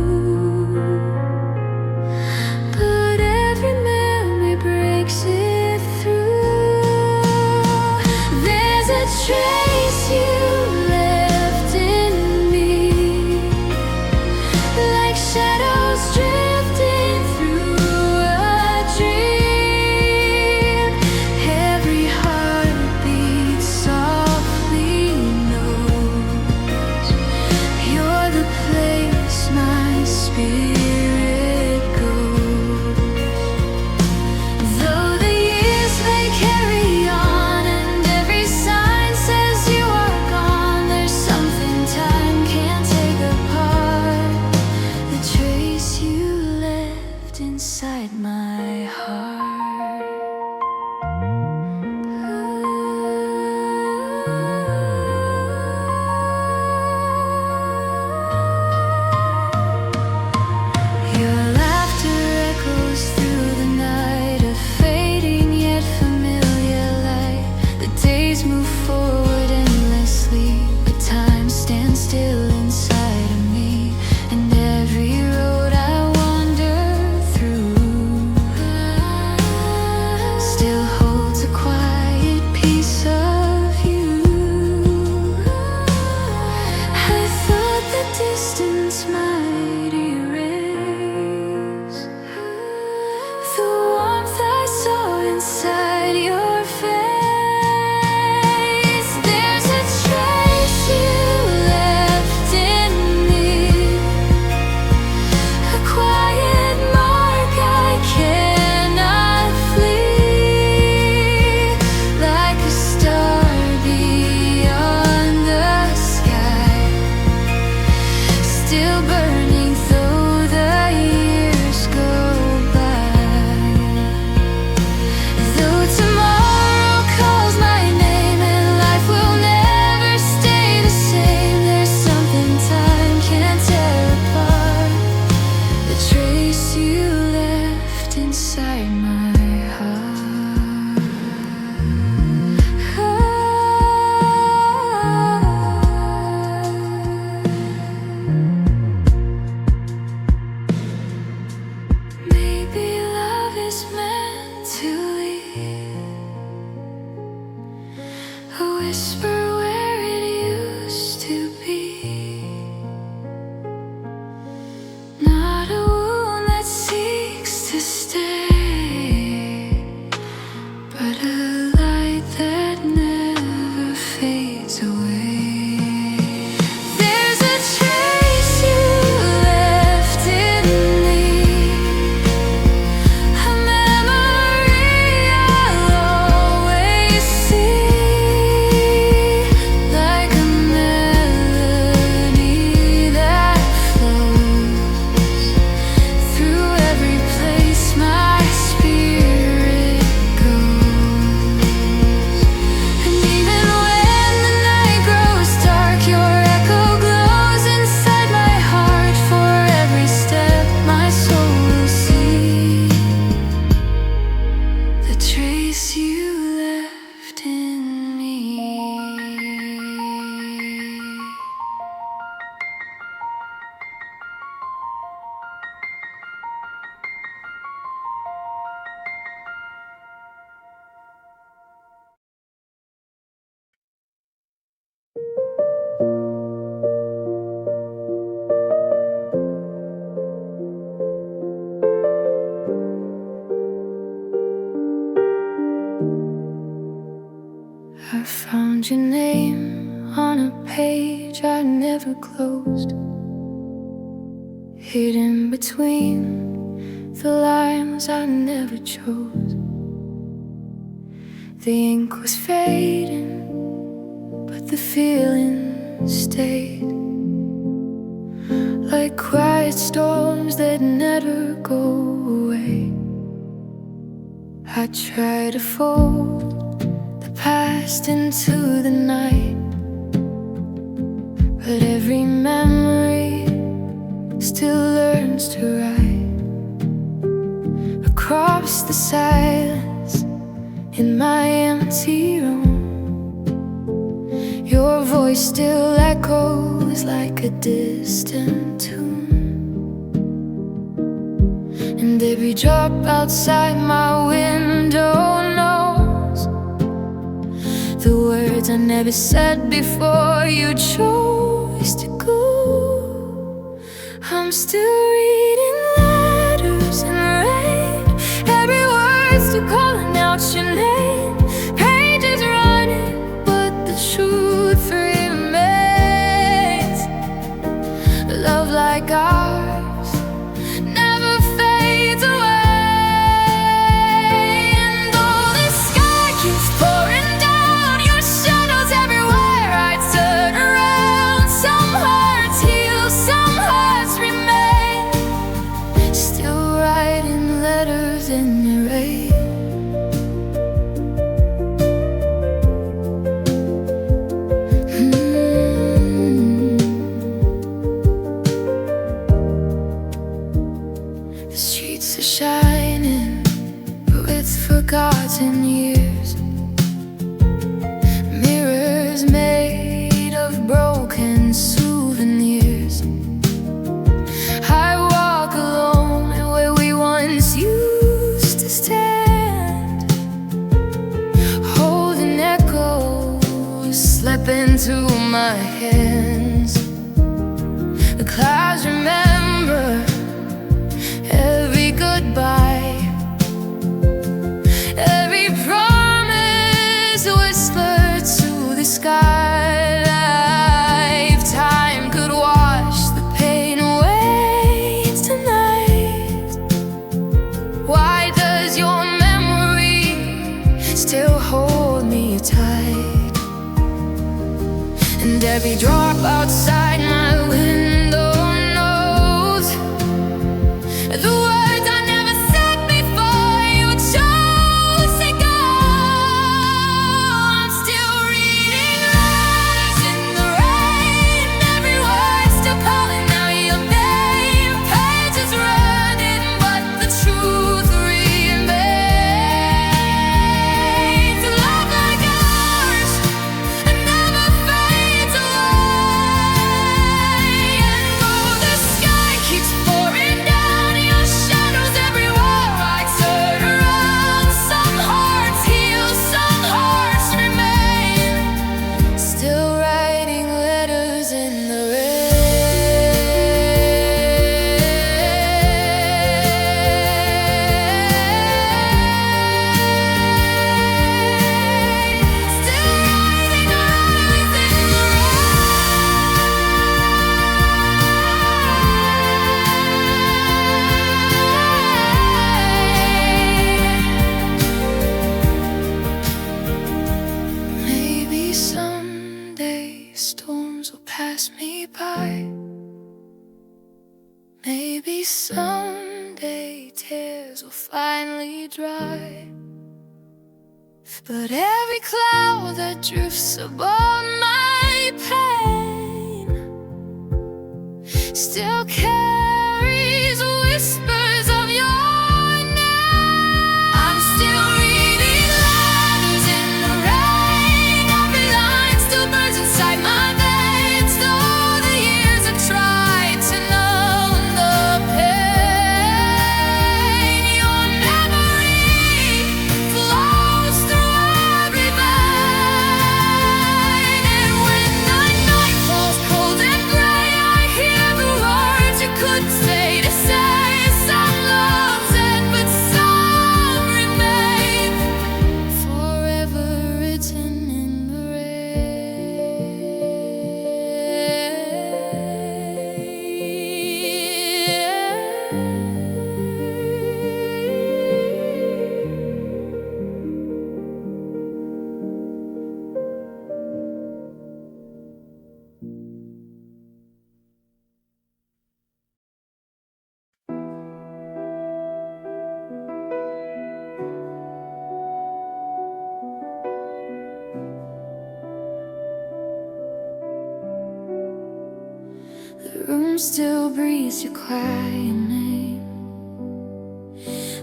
but every memory breaks it through. There's a trace you left in me, like shadows drifting through a dream. Every heartbeat softly knows you're the Found your name on a page I never closed, hidden between the lines I never chose. The ink was fading, but the feeling stayed, like quiet storms that never go away. I try to fold the past into the night, but every memory still learns to write across the silence in my empty room. Your voice still echoes like a distant tune, and every drop outside my window knows the words I never said before you chose to go. I'm still reading letters in rain, every word still calling out your name. Pages running, but the truth remains. Love like ours never fades away. And though the sky keeps pouring down, your shadows everywhere I turn around. Some hearts heal, some hearts remain, still writing letters in the rain. The streets are shining with forgotten years, mirrors made of broken souvenirs. I walk alone where we once used to stand, holding echoes slip into my hands. The clouds remember every goodbye, every promise whispered to the sky. Lifetime could wash the pain away tonight. Why does your memory still hold me tight? And every drop outside my window knows the words I never said before you chose to go. I'm still reading letters in the rain, every word still calling out your name. Pages running, but the truth remains. Love like ours never fades away. And though the sky keeps pouring down, your shadows everywhere I turn around. Some hearts heal, some hearts remain, still writing letters in the rain. Still writing letters in the rain. Maybe someday storms will pass me by. Maybe someday tears will finally dry. But every cloud that drifts above my pain still carries whispers of your name. I'm still reading letters in the rain, every line still burns inside my veins. Though the years have tried to numb the pain, your memory flows through every vein. And when the night falls cold and gray, I hear the words you could room still breathes your quiet name,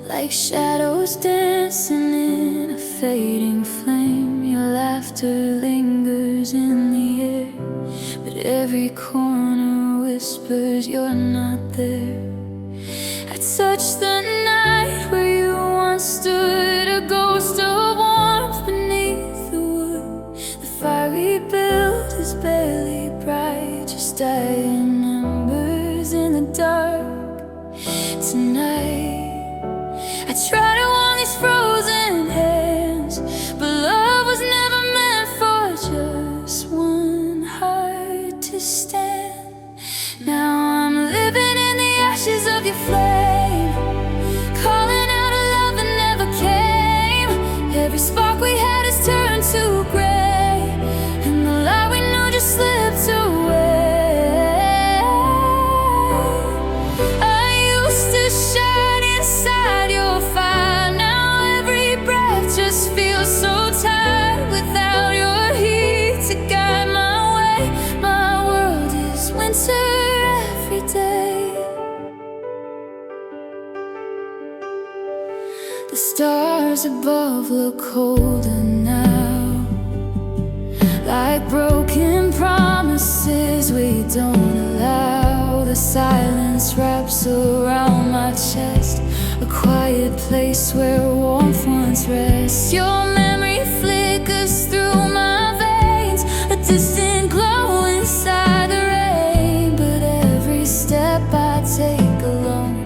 like shadows dancing in a fading flame. Your laughter lingers in the air, but every corner whispers you're not there. I touch the night where you once stood, a ghost of warmth beneath the wood. The fire we built is barely bright, just dying embers in the dark. Tonight I try to warm these frozen hands, but love was never meant for just one heart to stand. Now I'm living in the ashes of your flame, calling out a love that never came. Every spark we had has turned to gray, and the light we knew just slipped away. I used to shine inside your fire, now every breath just feels so tired. Without your heat to guide my way, my world is winter every day. The stars above look colder now, like broken promises we don't allow. The silence wraps around my chest, a quiet place where warmth once rests. Your memory flickers through my veins, a distant glow inside the rain. But every step I take alone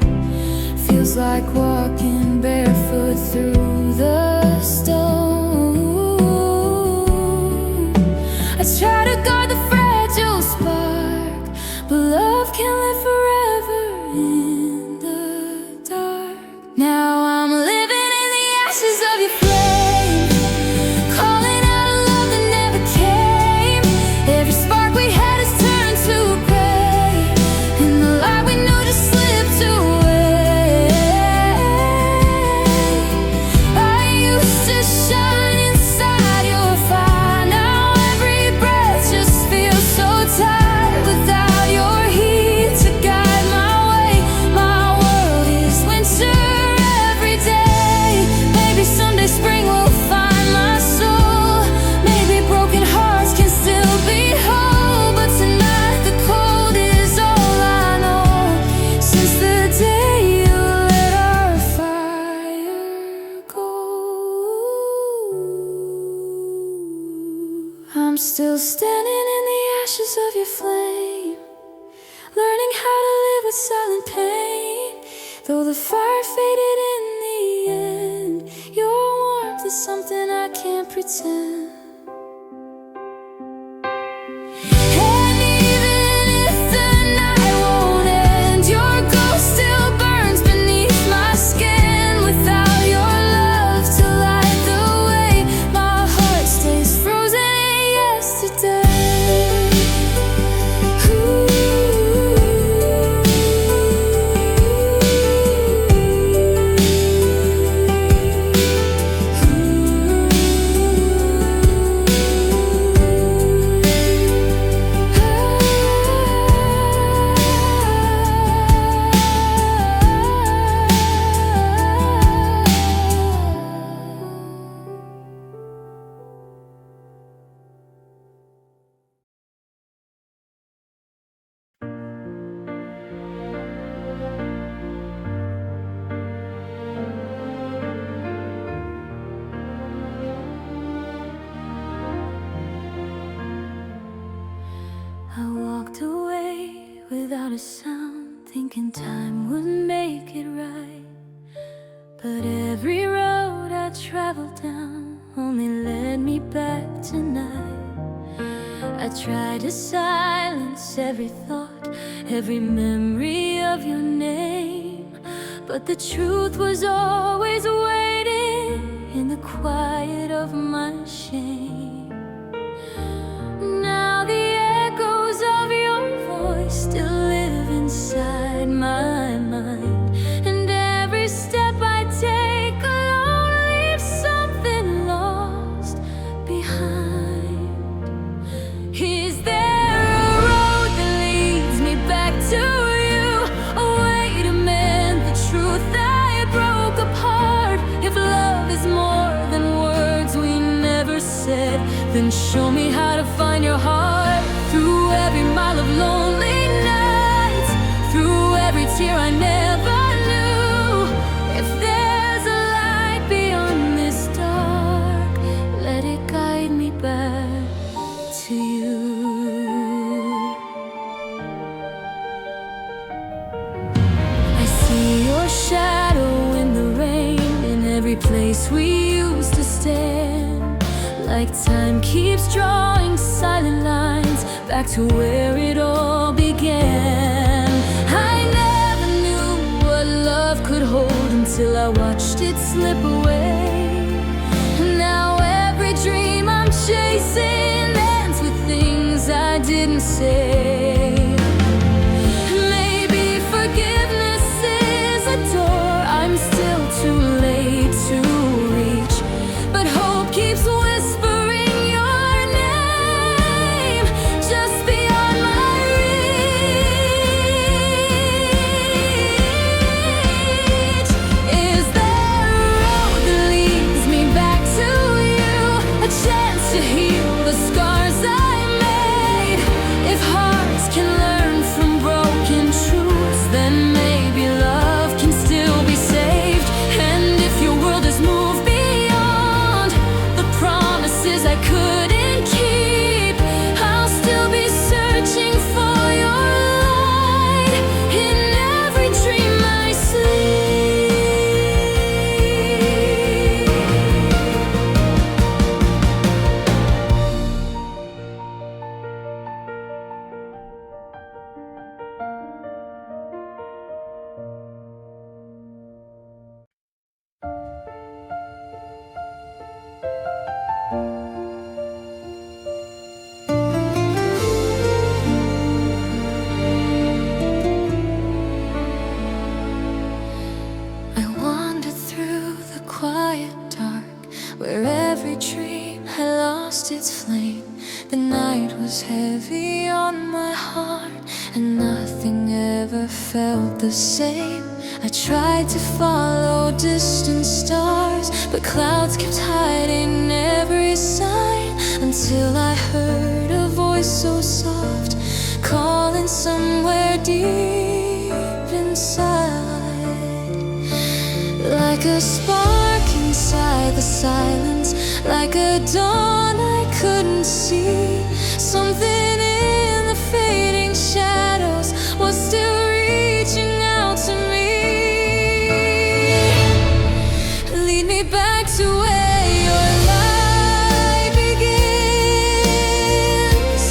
feels like walking barefoot through the stone. I try to guard the fragile spark, but love can't live forever in the dark. Now I'm living in the ashes of your flame, calling out a love that never came. Every spark we had has turned to gray, and the light we knew just slipped away. I used to shine inside your fire, now every breath just feels so tired. Without your heat to guide my way, my world is winter every day. Maybe someday spring will find my soul, maybe broken hearts can still be whole. But tonight the cold is all I know, since the day you let our fire go. I'm still standing in the ashes of your flame, learning how to live with silent pain. Though the fire faded in the end, your warmth is something I can't pretend. And even if the night won't end, your ghost still burns beneath my skin. Without your love to light the way, my heart stays frozen in yesterday. I walked away without a sound, thinking time would make it right. But every road I traveled down only led me back tonight. I tried to silence every thought, every memory of your name, but the truth was always waiting in the quiet of my shame. Now the echoes of your voice still live inside my mind, and every step I take alone leaves something lost behind. Is there a road that leads me back to then show me how to find your heart. Through every mile of lonely nights, through every tear I never knew. If there's a light beyond this dark, let it guide me back to you. I see your shadow in the rain, in every place we used to stand. Like time keeps drawing silent lines back to where it all began. I never knew what love could hold until I watched it slip away. Now every dream I'm chasing ends with things I didn't say. Maybe forgiveness is a door I'm still too late to reach, but hope keeps whispering your name just beyond my reach. Is there a road that leads me back to you? A chance to heal the scars I made? If hearts can learn from broken truths, then maybe love can still be saved. And if your world has moved beyond the promises I couldn't keep, I'll still be searching for your light in every dream I sleep. I wandered through the quiet dark, where every dream had lost its flame. The night was heavy on my heart, and nothing ever felt the same. I tried to follow distant stars, but clouds kept hiding every sign, until I heard a voice so soft, calling somewhere deep inside. Like a spark inside the silence, like a dawn I couldn't see. Something in the fading shadows was still reaching out to me. Lead me back to where your light begins,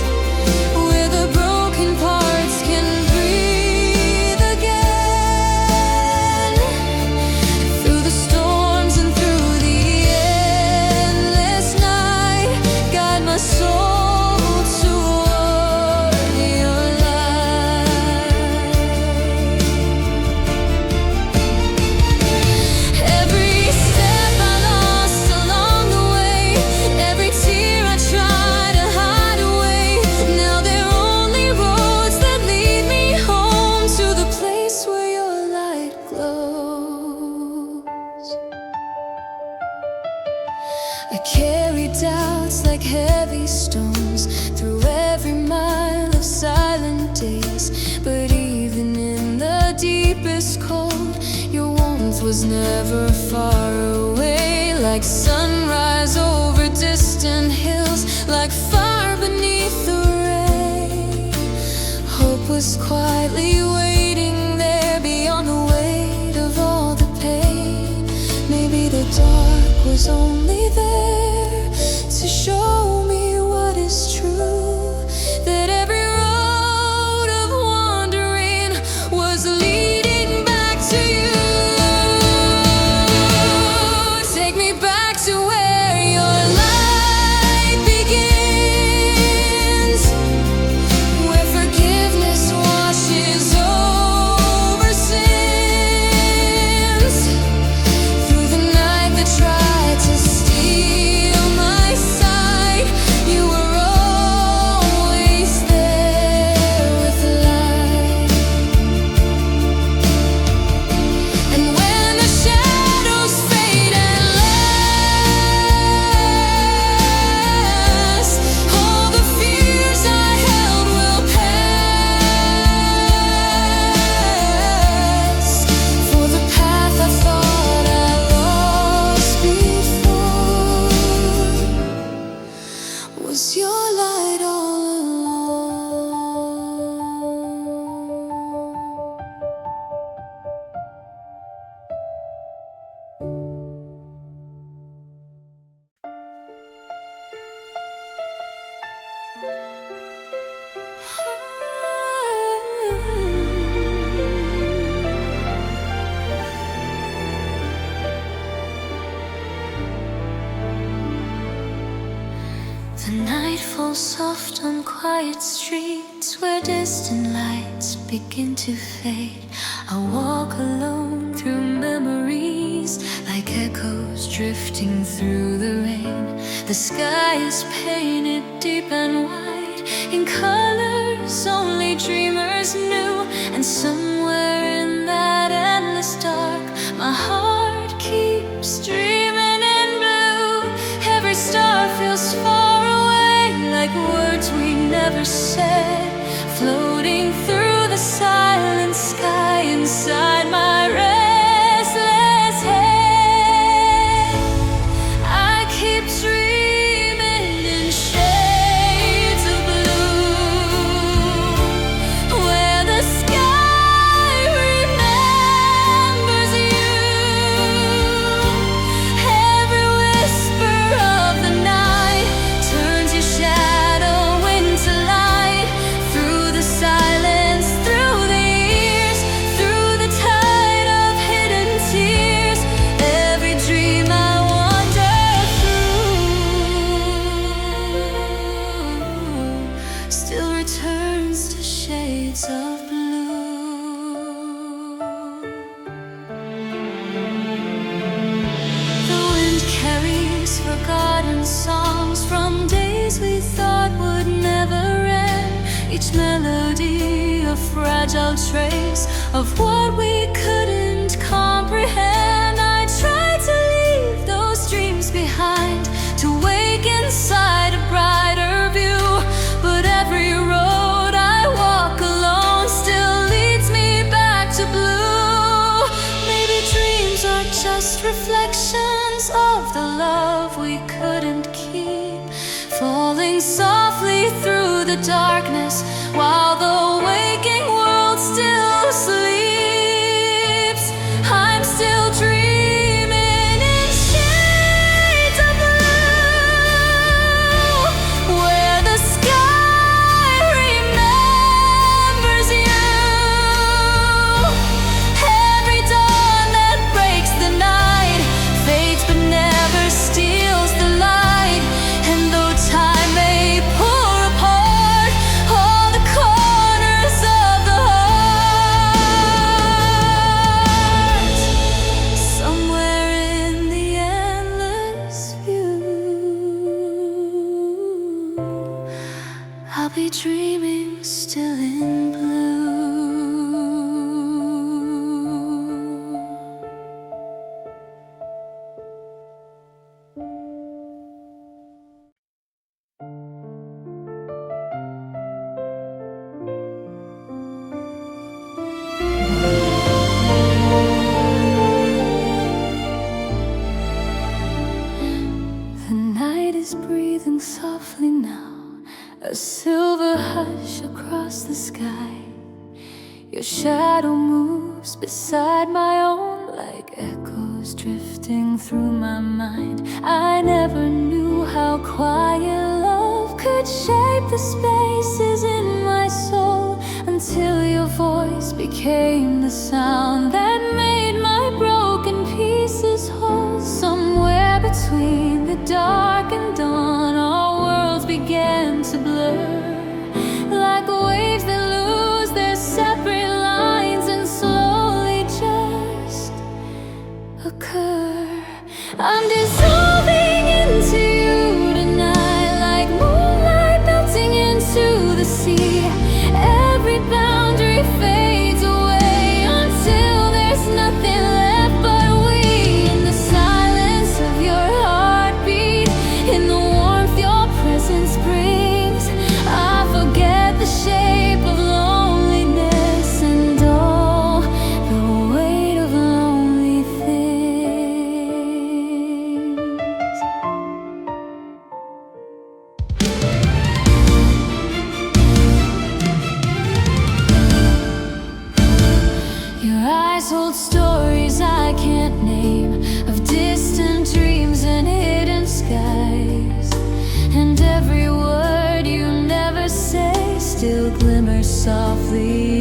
where the broken parts can breathe again. Through the storms and through the endless night, guide my soul toward your light. Every step I lost along the way, every tear I tried to hide away, now they're only roads that lead me home to the place where your light glows. I carry doubts like heavy stones through every mile of silent days, but even in the deepest cold, your warmth was never far away. Like sunrise over distant hills, like fire beneath the rain. Hope was quietly waiting there beyond the weight of all the pain. Maybe the dark was only there to show me what is true, that every road of wandering was leading back to you. Take me back to where your light begins, where forgiveness washes over sins. Through the night that tried to steal my sight, night falls soft on quiet streets where distant lights begin to fade. I walk alone through memories like echoes drifting through the rain. The sky is painted deep and wide in colors only dreamers knew. And somewhere in that endless dark, my heart keeps dreaming in blue. Every star feels far away, like words we never said, floating through the silent sky inside my restless head. I keep dreaming in shades of blue, where the sky remembers you. Every whisper of the night turns your shadow into light. Through the silence, through the years, through the tide of hidden tears, every dream I wander through still returns to shades of blue. The wind carries forgotten songs from days we thought would never end. Each melody a fragile trace of what we couldn't comprehend. I tried to leave those dreams behind, to wake inside a brighter view. But every road I walk alone still leads me back to blue. Maybe dreams are just reflections of the love we couldn't keep, falling softly through the darkness while the waking world still sleeps. I'm still dreaming in shades of blue, where the sky remembers you. Every dawn that breaks the night fades but never steals the light. And though time may pour apart all the corners of the heart, somewhere in the endless view, I'll be dreaming still in blue. The night is breathing softly now, a silver hush across the sky. Your shadow moves beside my own like echoes drifting through my mind. I never knew how quiet love could shape the spaces in my soul, until your voice became the sound that made my broken pieces whole. Somewhere between the dark and dawn, our worlds began to blur, like waves that lose their separate lines and slowly just occur. I'm dissolving into you tonight, like moonlight melting into the sea. Every boundary fades away until there's nothing left but we. In the silence of your heartbeat, in the warmth your presence brings, I forget the shape of loneliness and all the weight of lonely things. Your eyes hold stories I can't name, of distant dreams and hidden skies. And every word you never say still glimmers softly